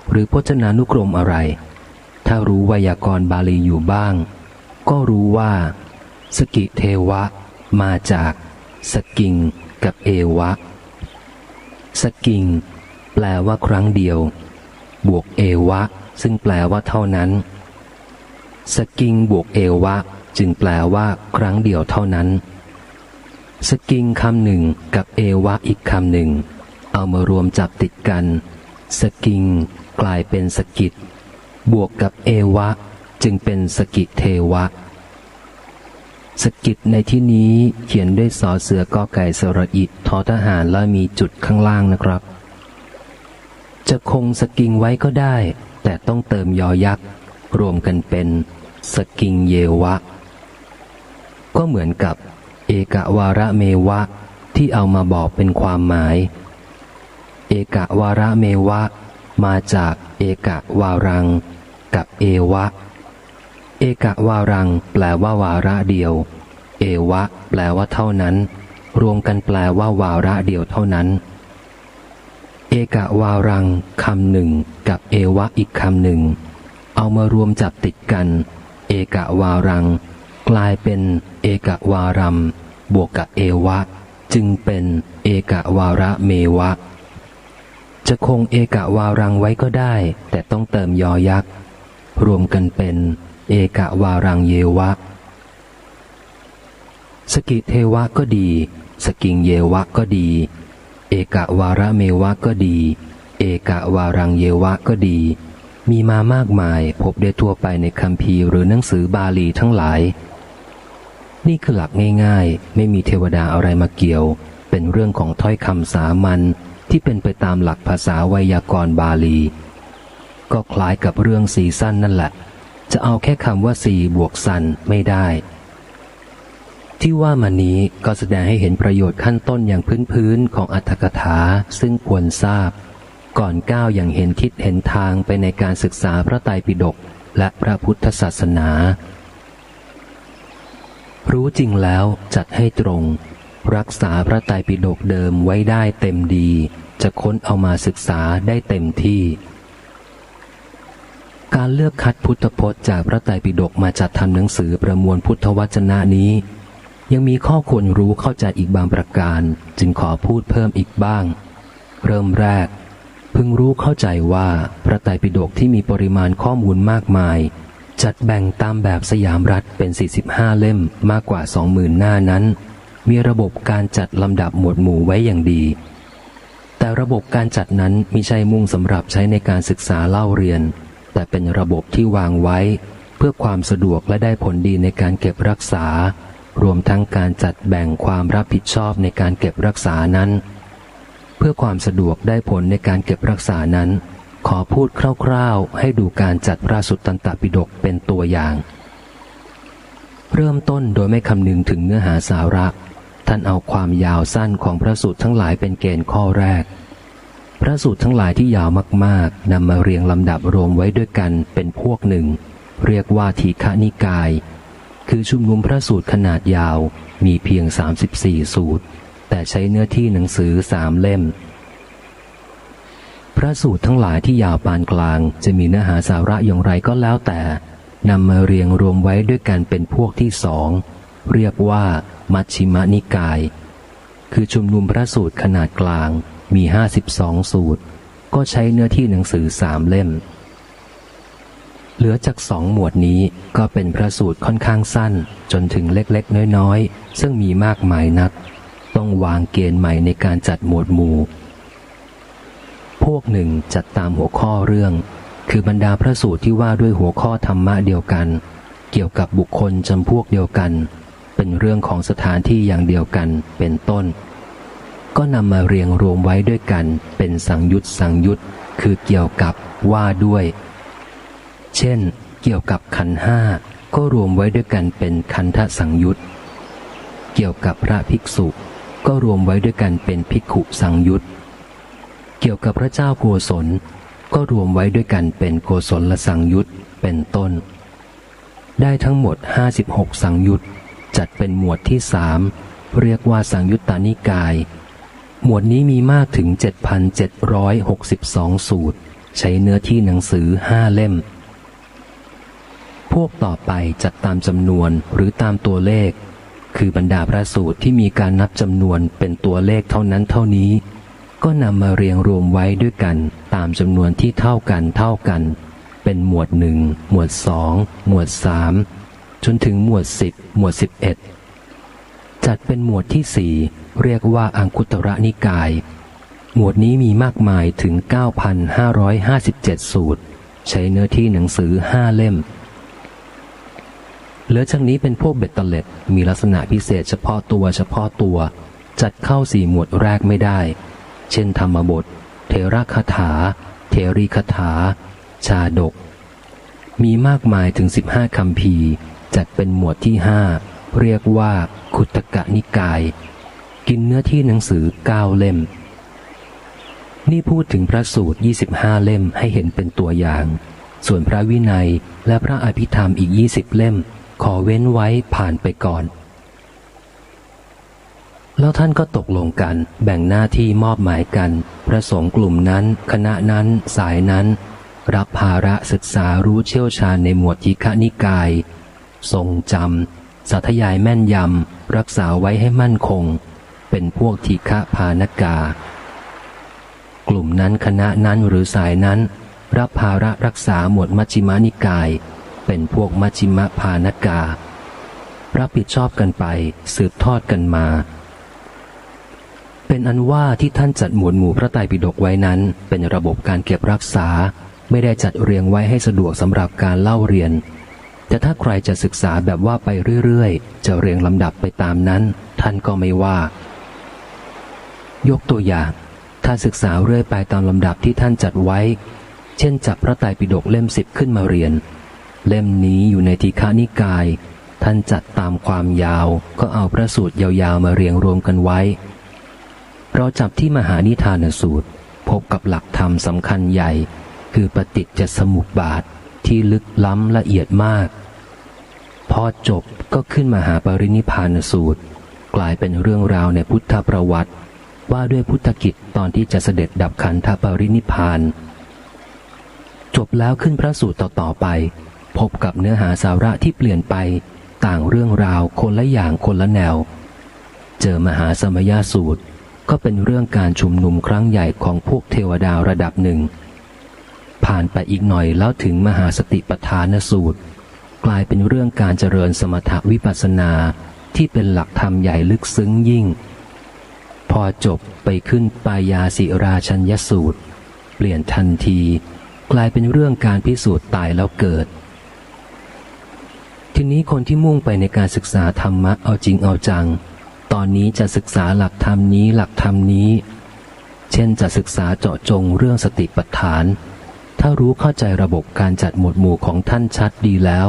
หรือพจนานุกรมอะไรถ้ารู้ไวยากรณ์บาลีอยู่บ้างก็รู้ว่าสกิเทวะมาจากสกิงกับเอวะสกิงแปลว่าครั้งเดียวบวกเอวะซึ่งแปลว่าเท่านั้นสกิงบวกเอวะจึงแปลว่าครั้งเดียวเท่านั้นสกิงคำหนึ่งกับเอวะอีกคำหนึ่งเอามารวมจับติดกันสกิงกลายเป็นสกิดบวกกับเอวะจึงเป็นสกิเทวะสกิดในที่นี้เขียนด้วยสอเสือกอไก่สระอิทอทหารและมีจุดข้างล่างนะครับจะคงสกิงไว้ก็ได้แต่ต้องเติมยอยักษ์รวมกันเป็นสกิงเยวะก็เหมือนกับเอกวาระเมวะที่เอามาบอกเป็นความหมายเอกวาระเมวะมาจากเอกวารังกับเอวะเอกวารังแปลว่าวาระเดียวเอวะแปลว่าเท่านั้นรวมกันแปลว่าวาระเดียวเท่านั้น เอกวารังคำหนึ่งกับเอวะอีกคำหนึ่งเอามารวมจับติดกันเอกวารังกลายเป็นเอกวารัมบวกกับเอวะจึงเป็นเอกวาระเมวะจะคงเอกวารังไว้ก็ได้แต่ต้องเติมยอยักษ์รวมกันเป็นเอกวารังเยวะสกิเทวะก็ดีสกิงเยวะก็ดีเอกวาระเมวะก็ดีเอกวารังเยวะก็ดีมีมามากมายพบได้ทั่วไปในคัมภีร์หรือหนังสือบาลีทั้งหลายนี่คือหลักง่ายๆไม่มีเทวดาอะไรมาเกี่ยวเป็นเรื่องของถ้อยคำสามัญที่เป็นไปตามหลักภาษาไวยากรณ์บาลีก็คล้ายกับเรื่องสีสั้นนั่นแหละจะเอาแค่คำว่าสีบวกสันไม่ได้ที่ว่ามานี้ก็แสดงให้เห็นประโยชน์ขั้นต้นอย่างพื้นๆของอรรถกถาซึ่งควรทราบก่อนก้าวอย่างเห็นทิศเห็นทางไปในการศึกษาพระไตรปิฎกและพระพุทธศาสนารู้จริงแล้วจัดให้ตรงรักษาพระไตรปิฎกเดิมไว้ได้เต็มดีจะค้นเอามาศึกษาได้เต็มที่การเลือกคัดพุทธพจน์จากพระไตรปิฎกมาจัดทำหนังสือประมวลพุทธวจนะนี้ยังมีข้อควรรู้เข้าใจอีกบางประการจึงขอพูดเพิ่มอีกบ้างเริ่มแรกพึงรู้เข้าใจว่าพระไตรปิฎกที่มีปริมาณข้อมูลมากมายจัดแบ่งตามแบบสยามรัฐเป็น45เล่มมากกว่า 20,000 หน้านั้นมีระบบการจัดลำดับหมวดหมู่ไว้อย่างดีแต่ระบบการจัดนั้นมิใช่มุ่งสำหรับใช้ในการศึกษาเล่าเรียนแต่เป็นระบบที่วางไว้เพื่อความสะดวกและได้ผลดีในการเก็บรักษารวมทั้งการจัดแบ่งความรับผิดชอบในการเก็บรักษานั้นเพื่อความสะดวกได้ผลในการเก็บรักษานั้นขอพูดคร่าวๆให้ดูการจัดพระสุตตันตปิฎกเป็นตัวอย่างเริ่มต้นโดยไม่คำนึงถึงเนื้อหาสาระท่านเอาความยาวสั้นของพระสูตรทั้งหลายเป็นเกณฑ์ข้อแรกพระสูตรทั้งหลายที่ยาวมากๆนำมาเรียงลำดับรวมไว้ด้วยกันเป็นพวกหนึ่งเรียกว่าทีฆนิกายคือชุมนุมพระสูตรขนาดยาวมีเพียง34สูตรแต่ใช้เนื้อที่หนังสือ3 เล่มพระสูตรทั้งหลายที่ยาวปานกลางจะมีเนื้อหาสาระอย่างไรก็แล้วแต่นำมาเรียงรวมไว้ด้วยกันเป็นพวกที่2เรียกว่ามัชฌิมนิกายคือชุมนุมพระสูตรขนาดกลางมี52สูตรก็ใช้เนื้อที่หนังสือ3 เล่มเหลือจาก2 หมวดนี้ก็เป็นพระสูตรค่อนข้างสั้นจนถึงเล็กๆน้อยๆซึ่งมีมากมายนักต้องวางเกณฑ์ใหม่ในการจัดหมวดหมู่พวกหนึ่งจัดตามหัวข้อเรื่องคือบรรดาพระสูตรที่ว่าด้วยหัวข้อธรรมะเดียวกันเกี่ยวกับบุคคลจำพวกเดียวกันเป็นเรื่องของสถานที่อย่างเดียวกันเป็นต้นก็นำมาเรียงรวมไว้ด้วยกันเป็นสังยุตสังยุตคือเกี่ยวกับว่าด้วยเช่นเกี่ยวกับขันธ์5ก็รวมไว้ด้วยกันเป็นขันธสังยุตเกี่ยวกับพระภิกษุก็รวมไว้ด้วยกันเป็นภิกขุสังยุตเกี่ยวกับพระเจ้าโกศลก็รวมไว้ด้วยกันเป็นโกศลสังยุตเป็นต้นได้ทั้งหมด56สังยุตจัดเป็นหมวดที่3เรียกว่าสังยุตตนิกายหมวดนี้มีมากถึง 7,762 สูตรใช้เนื้อที่หนังสือ5 เล่มพวกต่อไปจัดตามจำนวนหรือตามตัวเลขคือบรรดาพระสูตรที่มีการนับจำนวนเป็นตัวเลขเท่านั้นเท่านี้ก็นำมาเรียงรวมไว้ด้วยกันตามจำนวนที่เท่ากันเป็นหมวด1หมวด2หมวด3จนถึงหมวด10หมวด11จัดเป็นหมวดที่4เรียกว่าอังคุตระนิกายหมวดนี้มีมากมายถึง 9,557 สูตรใช้เนื้อที่หนังสือ5 เล่มเหลือจากนี้เป็นพวกเบ็ดเตล็ดมีลักษณะพิเศษเฉพาะตัวจัดเข้า4 หมวดแรกไม่ได้เช่นธรรมบทเทระคถาเทรีคถาชาดกมีมากมายถึง15คัมภีร์จัดเป็นหมวดที่5เรียกว่าขุตกนิกายกินเนื้อที่หนังสือ9 เล่มนี่พูดถึงพระสูตร25 เล่มให้เห็นเป็นตัวอย่างส่วนพระวินัยและพระอภิธรรมอีก20 เล่มขอเว้นไว้ผ่านไปก่อน แล้วท่านก็ตกลงกันแบ่งหน้าที่มอบหมายกันพระสงฆ์กลุ่มนั้นคณะนั้นสายนั้นรับภาระศึกษารู้เชี่ยวชาญในหมวดทีฆนิกายทรงจำสาธยายแม่นยำรักษาไว้ให้มั่นคงเป็นพวกทีฆพานกากลุ่มนั้นคณะนั้นหรือสายนั้นรับภาระรักษาหมวดมัชฌิมานิกายเป็นพวกมัชฌิมพานการับผิดชอบกันไปสืบทอดกันมาเป็นอันว่าที่ท่านจัดหมวดหมู่พระไตรปิฎกไว้นั้นเป็นระบบการเก็บรักษาไม่ได้จัดเรียงไว้ให้สะดวกสำหรับการเล่าเรียนแต่ถ้าใครจะศึกษาแบบว่าไปเรื่อยๆจะเรียงลำดับไปตามนั้นท่านก็ไม่ว่ายกตัวอย่างถ้าศึกษาเรื่อยไปตามลำดับที่ท่านจัดไว้เช่นจับพระไตรปิฎกเล่ม10ขึ้นมาเรียนเล่มนี้อยู่ในทีฆนิกายท่านจัดตามความยาวก็เอาพระสูตรยาวๆมาเรียงรวมกันไว้เราจับที่มหานิทานสูตรพบกับหลักธรรมสำคัญใหญ่คือปฏิจจสมุปบาทที่ลึกล้ำละเอียดมากพอจบก็ขึ้นมหาปรินิพพานสูตรกลายเป็นเรื่องราวในพุทธประวัติว่าด้วยพุทธกิจตอนที่จะเสด็จดับขันธปรินิพพานจบแล้วขึ้นพระสูตรต่อๆไปพบกับเนื้อหาสาระที่เปลี่ยนไปต่างเรื่องราวคนละอย่างคนละแนวเจอมหาสมยสูตรก็เป็นเรื่องการชุมนุมครั้งใหญ่ของพวกเทวดาระดับหนึ่งผ่านไปอีกหน่อยแล้วถึงมหาสติปัฏฐานสูตรกลายเป็นเรื่องการเจริญสมถวิปัสสนาที่เป็นหลักธรรมใหญ่ลึกซึ้งยิ่งพอจบไปขึ้นปายาสิราชัญญสูตรเปลี่ยนทันทีกลายเป็นเรื่องการพิสูจน์ตายแล้วเกิดทีนี้คนที่มุ่งไปในการศึกษาธรรมะเอาจริงเอาจังตอนนี้จะศึกษาหลักธรรมนี้หลักธรรมนี้เช่นจะศึกษาเจาะจงเรื่องสติปัฏฐานถ้ารู้เข้าใจระบบการจัดหมวดหมู่ของท่านชัดดีแล้ว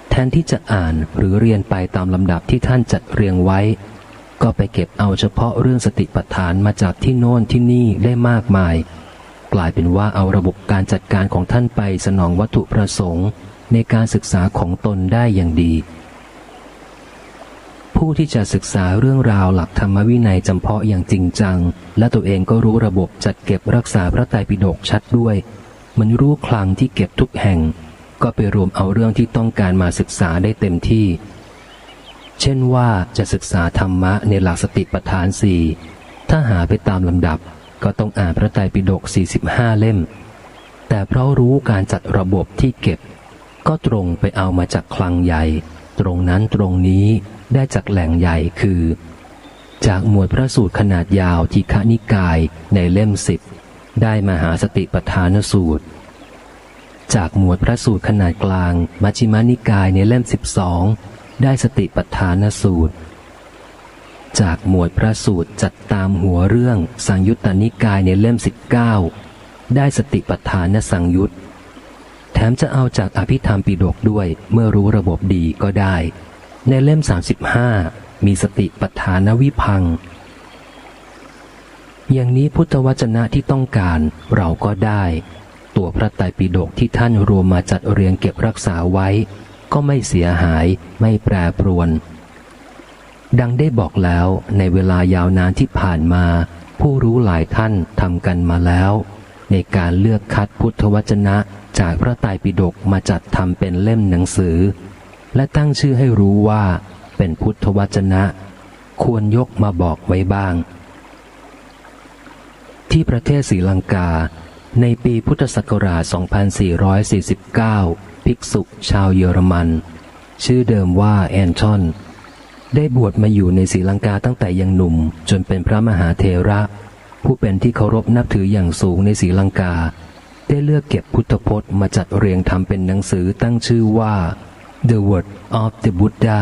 แทนที่จะอ่านหรือเรียนไปตามลำดับที่ท่านจัดเรียงไว้ก็ไปเก็บเอาเฉพาะเรื่องสติปัฏฐานมาจากที่โน่นที่นี่ได้มากมายกลายเป็นว่าเอาระบบการจัดการของท่านไปสนองวัตถุประสงค์ในการศึกษาของตนได้อย่างดีผู้ที่จะศึกษาเรื่องราวหลักธรรมวินัยจำเพาะอย่างจริงจังและตัวเองก็รู้ระบบจัดเก็บรักษาพระไตรปิฎกชัดด้วยมันรู้คลังที่เก็บทุกแห่งก็ไปรวมเอาเรื่องที่ต้องการมาศึกษาได้เต็มที่เช่นว่าจะศึกษาธรรมะในหลักสติปัฏฐาน4ถ้าหาไปตามลำดับก็ต้องอ่านพระไตรปิฎก45เล่มแต่เพราะรู้การจัดระบบที่เก็บก็ตรงไปเอามาจากคลังใหญ่ตรงนั้นตรงนี้ได้จากแหล่งใหญ่คือจากหมวดพระสูตรขนาดยาวทีฆนิกายในเล่ม10ได้มหาสติปัฏฐานสูตรจากหมวดพระสูตรขนาดกลางมัชฌิมานิกายในเล่ม12ได้สติปัฏฐานสูตรจากหมวดพระสูตรจัดตามหัวเรื่องสังยุตตนิกายในเล่ม19ได้สติปัฏฐานสังยุตแถมจะเอาจากอภิธรรมปิฎกด้วยเมื่อรู้ระบบดีก็ได้ในเล่ม35มีสติปัฏฐานวิพังค์อย่างนี้พุทธวจนะที่ต้องการเราก็ได้ตัวพระไตรปิฎกที่ท่านรวมมาจัดเรียงเก็บรักษาไว้ก็ไม่เสียหายไม่แปรปรวนดังได้บอกแล้วในเวลายาวนานที่ผ่านมาผู้รู้หลายท่านทำกันมาแล้วในการเลือกคัดพุทธวจนะจากพระไตรปิฎกมาจัดทำเป็นเล่มหนังสือและตั้งชื่อให้รู้ว่าเป็นพุทธวจนะควรยกมาบอกไว้บ้างที่ประเทศศรีลังกาในปีพุทธศักราช 2449 ภิกษุชาวเยอรมันชื่อเดิมว่าแอนทอนได้บวชมาอยู่ในศรีลังกาตั้งแต่ยังหนุ่มจนเป็นพระมหาเถระผู้เป็นที่เคารพนับถืออย่างสูงในศรีลังกาได้เลือกเก็บพุทธพจน์มาจัดเรียงทำเป็นหนังสือตั้งชื่อว่า The Word of the Buddha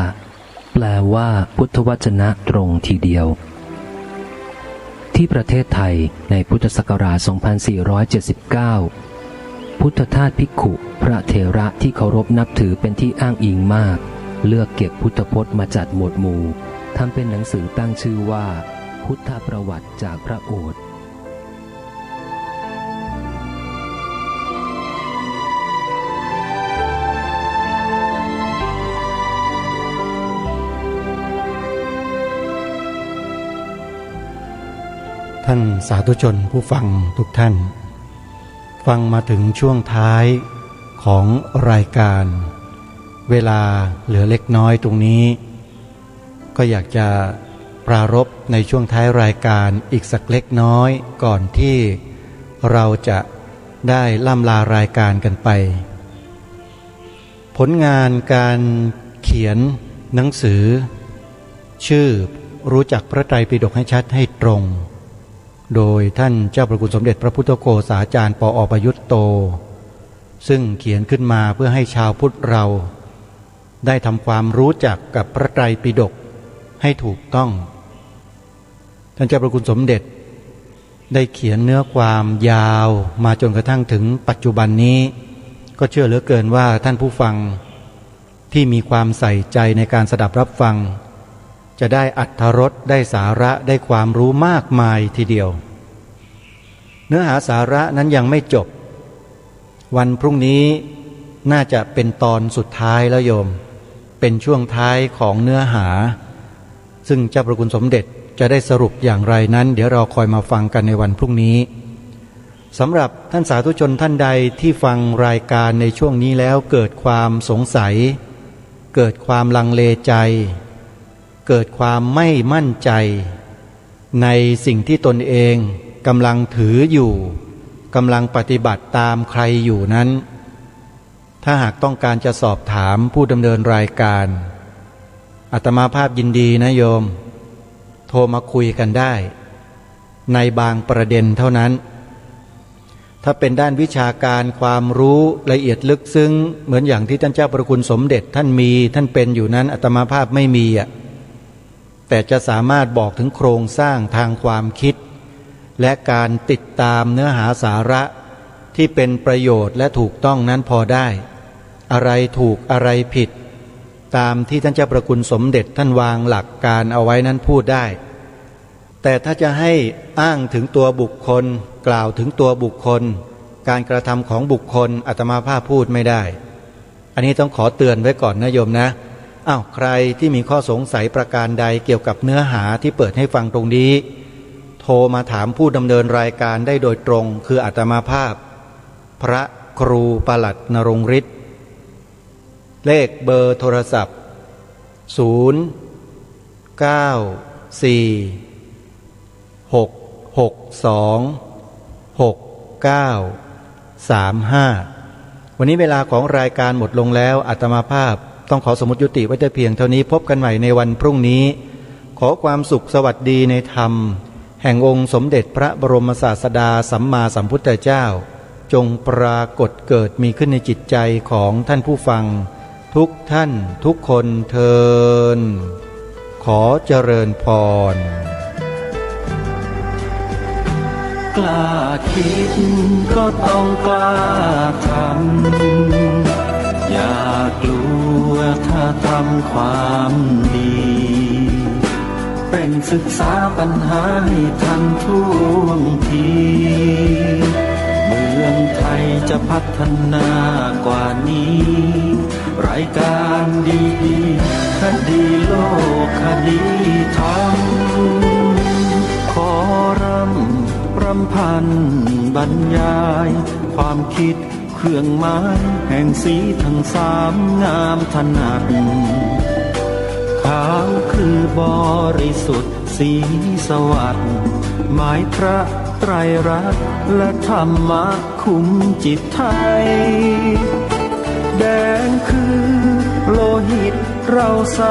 แปลว่าพุทธวจนะตรงทีเดียวที่ประเทศไทยในพุทธศักราช 2479 พุทธทาสภิกขุพระเถระที่เคารพนับถือเป็นที่อ้างอิงมากเลือกเก็บพุทธพจน์มาจัดหมวดหมู่ทำเป็นหนังสือตั้งชื่อว่าพุทธประวัติจากพระโอษฐ์ ท่านสาธุชนผู้ฟังทุกท่านฟังมาถึงช่วงท้ายของรายการเวลาเหลือเล็กน้อยตรงนี้ก็อยากจะปรารภในช่วงท้ายรายการอีกสักเล็กน้อยก่อนที่เราจะได้ล่ำลารายการกันไปผลงานการเขียนหนังสือชื่อรู้จักพระไตรปิฎกให้ชัดให้ตรงโดยท่านเจ้าพระคุณสมเด็จพระพุทธโฆษาจารย์ปอ.ประยุตโตซึ่งเขียนขึ้นมาเพื่อให้ชาวพุทธเราได้ทำความรู้จักกับพระไตรปิฎกให้ถูกต้องท่านเจ้าพระคุณสมเด็จได้เขียนเนื้อความยาวมาจนกระทั่งถึงปัจจุบันนี้ก็เชื่อเหลือเกินว่าท่านผู้ฟังที่มีความใส่ใจในการสดับรับฟังจะได้อรรถรสได้สาระได้ความรู้มากมายทีเดียวเนื้อหาสาระนั้นยังไม่จบวันพรุ่งนี้น่าจะเป็นตอนสุดท้ายแล้วโยมเป็นช่วงท้ายของเนื้อหาซึ่งเจ้าพระคุณสมเด็จจะได้สรุปอย่างไรนั้นเดี๋ยวเราคอยมาฟังกันในวันพรุ่งนี้สำหรับท่านสาธุชนท่านใดที่ฟังรายการในช่วงนี้แล้วเกิดความสงสัยเกิดความลังเลใจเกิดความไม่มั่นใจในสิ่งที่ตนเองกำลังถืออยู่กำลังปฏิบัติตามใครอยู่นั้นถ้าหากต้องการจะสอบถามผู้ดำเนินรายการอาตมาภาพยินดีนะโยมโทรมาคุยกันได้ในบางประเด็นเท่านั้นถ้าเป็นด้านวิชาการความรู้ละเอียดลึกซึ้งเหมือนอย่างที่ท่านเจ้าประคุณสมเด็จท่านมีท่านเป็นอยู่นั้นอาตมาภาพไม่มีแต่จะสามารถบอกถึงโครงสร้างทางความคิดและการติดตามเนื้อหาสาระที่เป็นประโยชน์และถูกต้องนั้นพอได้อะไรถูกอะไรผิดตามที่ท่านเจ้าประคุณสมเด็จท่านวางหลักการเอาไว้นั้นพูดได้แต่ถ้าจะให้อ้างถึงตัวบุคคลกล่าวถึงตัวบุคคลการกระทำของบุคคลอาตมาภาพพูดไม่ได้อันนี้ต้องขอเตือนไว้ก่อนนะโยมนะใครที่มีข้อสงสัยประการใดเกี่ยวกับเนื้อหาที่เปิดให้ฟังตรงนี้โทรมาถามผู้ดำเนินรายการได้โดยตรงคืออาตมาภาพพระครูปลัดนรงฤทธิ์เลขเบอร์โทรศัพท์094-662-6935วันนี้เวลาของรายการหมดลงแล้วอาตมาภาพต้องขอสมมุติยุติไว้แต่เพียงเท่านี้พบกันใหม่ในวันพรุ่งนี้ขอความสุขสวัสดีในธรรมแห่งองค์สมเด็จพระบรมศาสดาสัมมาสัมพุทธเจ้าจงปรากฏเกิดมีขึ้นในจิตใจของท่านผู้ฟังทุกท่านทุกคนเทินขอเจริญพรกล้าคิดก็ต้องกล้าทำอย่ากลัวถ้าทำความดีเป็นศึกษาปัญหาให้ทันท่วงทีเมืองไทยจะพัฒนากว่านี้รายการดีๆคดีโลกคดีธรรมขอรำพันบรรยายความคิดเครื่องหมายแห่งสีทั้งสามงามถนัดขาวคือบริสุทธิ์สีสวัสดิ์หมายพระไตรรัตน์และธรรมะคุ้มจิตไทยแดงคือโลหิตเราใส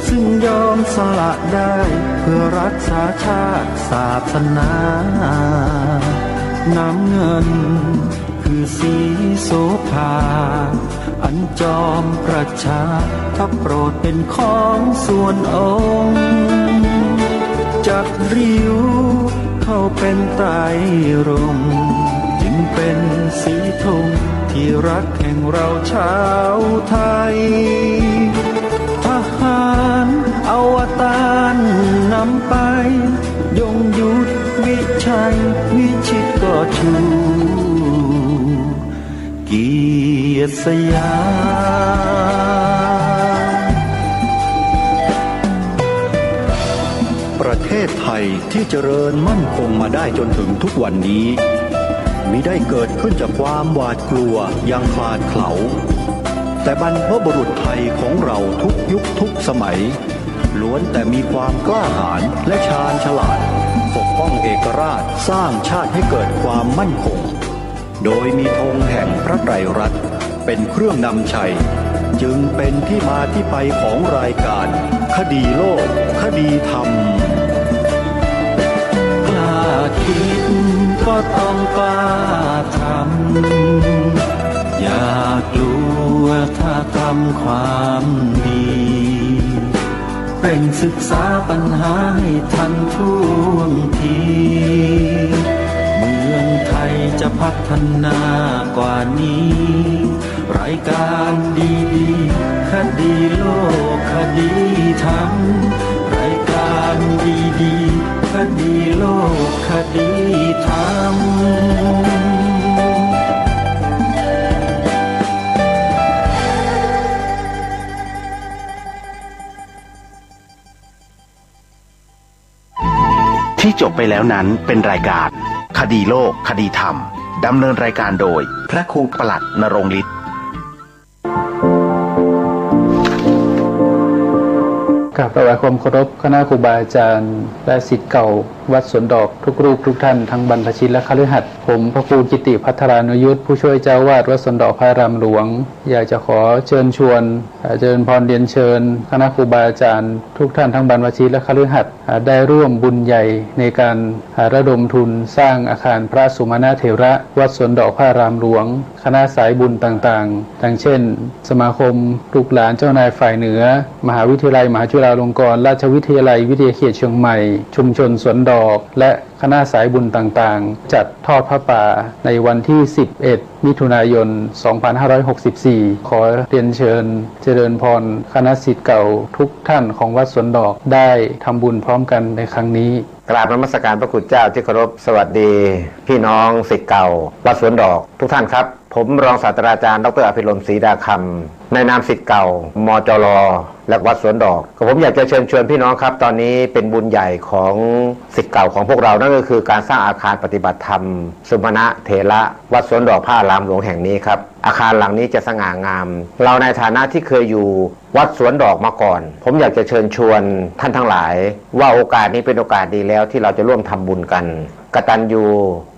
ซึ่งยอมสละได้เพื่อรักษาชาติศาสนาน้ำเงินคือสีโสภาอันจอมประชาถ้าโปรดเป็นของส่วนองค์จักริ้วเข้าเป็นไตรรงค์จึงเป็นสีธงที่รักแห่งเราชาวไทยทหารอวตารนำไปยงยุทธวิชัยวิชิตก็ชูเกียรติสยามประเทศ ศไทยที่เจริญมั่นคงมาได้จนถึงทุกวันนี้มิได้เกิดขึ้นจากความหวาดกลัวอย่างคลาดเขลาแต่บรรพบุรุษไทยของเราทุกยุคทุกสมัยล้วนแต่มีความกล้าหาญและชาญฉลาดปกป้องเอกราชสร้างชาติให้เกิดความมั่นคงโดยมีธงแห่งพระไตรรัตน์เป็นเครื่องนำชัยจึงเป็นที่มาที่ไปของรายการคดีโลกคดีธรรมกล้าคิดก็ต้องกล้าทำอย่ากลัวถ้าทำความดีเร่งศึกษาปัญหาให้ทันท่วงทีเมืองไทยจะพัฒนากว่านี้รายการดีๆคดีโลกคดีธรรมรายการดีๆคดีโลกคดีธรรมที่จบไปแล้วนั้นเป็นรายการคดีโลกคดีธรรมดำเนินรายการโดยพระครูปลัดณรงค์ฤทธิ์กราบถวายความเคารพคณะครูบาอาจารย์และศิษย์เก่าวัดสวนดอกทุกรูปทุกท่านทั้งบรรพชิตและคฤหัสถ์ผมพระครูกิติพัฒรานุยุทธผู้ช่วยเจ้าวาดวัดสวนดอกพระอารามหลวงอยากจะขอเชิญชวนเจริญพรเรียนเชิญคณะครูบาอาจารย์ทุกท่านทั้งบรรพชิตและคฤหัสถ์ได้ร่วมบุญใหญ่ในการระดมทุนสร้างอาคารพระสุมาณเถระวัดสวนดอกพระอารามหลวงคณะสายบุญต่างๆดังเช่นสมาคมลูกหลานเจ้านายฝ่ายเหนือมหาวิทยาลัยมหาจุฬาลงกรณราชวิทยาลัยวิทยาเขตเชียงใหม่ชุมชนสวนดอกและคณะสายบุญต่างๆจัดทอดพระป่าในวันที่11มิถุนายน2564ขอเรียนเชิญเจริญพรคณะศิษย์เก่าทุกท่านของวัดสวนดอกได้ทำบุญพร้อมกันในครั้งนี้กราบนมัสการพระคุณเจ้าที่เคารพสวัสดีพี่น้องศิษย์เก่าวัดสวนดอกทุกท่านครับผมรองศาสตราจารย์ดร.อภิรมย์ศรีดาคำในนามศิษย์เก่ามจร.และวัดสวนดอกผมอยากจะเชิญชวนพี่น้องครับตอนนี้เป็นบุญใหญ่ของศิษย์เก่าของพวกเรานั่นก็คือการสร้างอาคารปฏิบัติธรรมสุมาณเถระวัดสวนดอกพระอารามหลวงแห่งนี้ครับอาคารหลังนี้จะสง่างามเราในฐานะที่เคยอยู่วัดสวนดอกมาก่อนผมอยากจะเชิญชวนท่านทั้งหลายว่าโอกาสนี้เป็นโอกาสดีแล้วที่เราจะร่วมทำบุญกันกตัญญู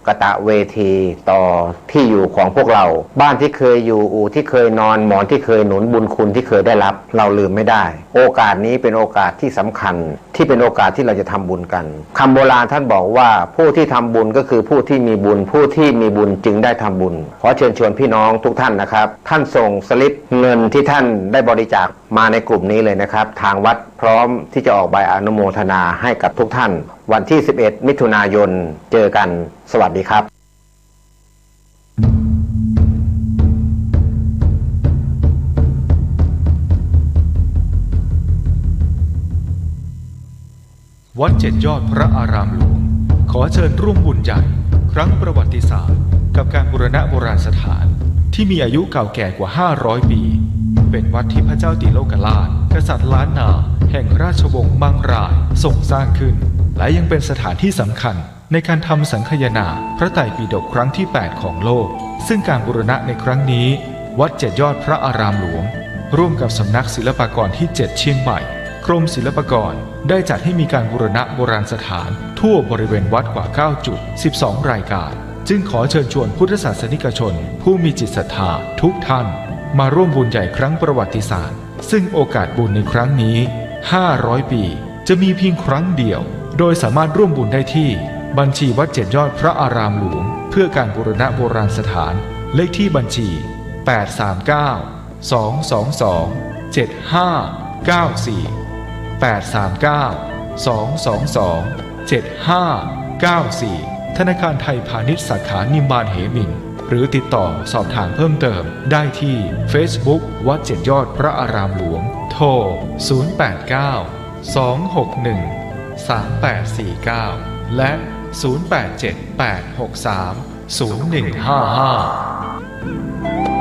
กตเวทีต่อที่อยู่ของพวกเราบ้านที่เคยอยู่อู่ที่เคยนอนหมอนที่เคยหนุนบุญคุณที่เคยได้รับเราลืมไม่ได้โอกาสนี้เป็นโอกาสที่สำคัญที่เป็นโอกาสที่เราจะทำบุญกันคำโบราณท่านบอกว่าผู้ที่ทำบุญก็คือผู้ที่มีบุญผู้ที่มีบุญจึงได้ทำบุญขอเชิญชวนพี่น้องทุกท่านนะครับท่านส่งสลิปเงินที่ท่านได้บริจาคมาในกลุ่มนี้เลยนะครับทางวัดพร้อมที่จะออกใบอนุโมทนาให้กับทุกท่านวันที่11มิถุนายนเจอกันสวัสดีครับวัดเจ็ดยอดพระอารามหลวงขอเชิญร่วมบุญใหญ่ครั้งประวัติศาสตร์กับการบูรณะโบราณสถานที่มีอายุเก่าแก่กว่า500ปีเป็นวัดที่พระเจ้าติโลกราชกษัตริย์ล้านนาแห่งราชวงศ์มังรายทรงสร้างขึ้นและยังเป็นสถานที่สำคัญในการทำสังคายนาพระไตรปิฎกครั้งที่8ของโลกซึ่งการบูรณะในครั้งนี้วัดเจ็ดยอดพระอารามหลวงร่วมกับสำนักศิลปากรที่7เชียงใหม่กรมศิลปากรได้จัดให้มีการบูรณะโบราณสถานทั่วบริเวณวัดกว่า9จุด12รายการจึงขอเชิญชวนพุทธศาสนิกชนผู้มีจิตศรัทธาทุกท่านมาร่วมบุญใหญ่ครั้งประวัติศาสตร์ซึ่งโอกาสบุญในครั้งนี้500ปีจะมีเพียงครั้งเดียวโดยสามารถร่วมบุญได้ที่บัญชีวัดเจ็ดยอดพระอารามหลวงเพื่อการบูรณะโบราณสถานเลขที่บัญชี839-222-7594 ธนาคารไทยพาณิชย์สาขานิมมานเหมินหรือติดต่อสอบถามเพิ่มเติมได้ที่ Facebook วัดเจ็ดยอดพระอารามหลวงโทร089-261-3849 และ 0878630155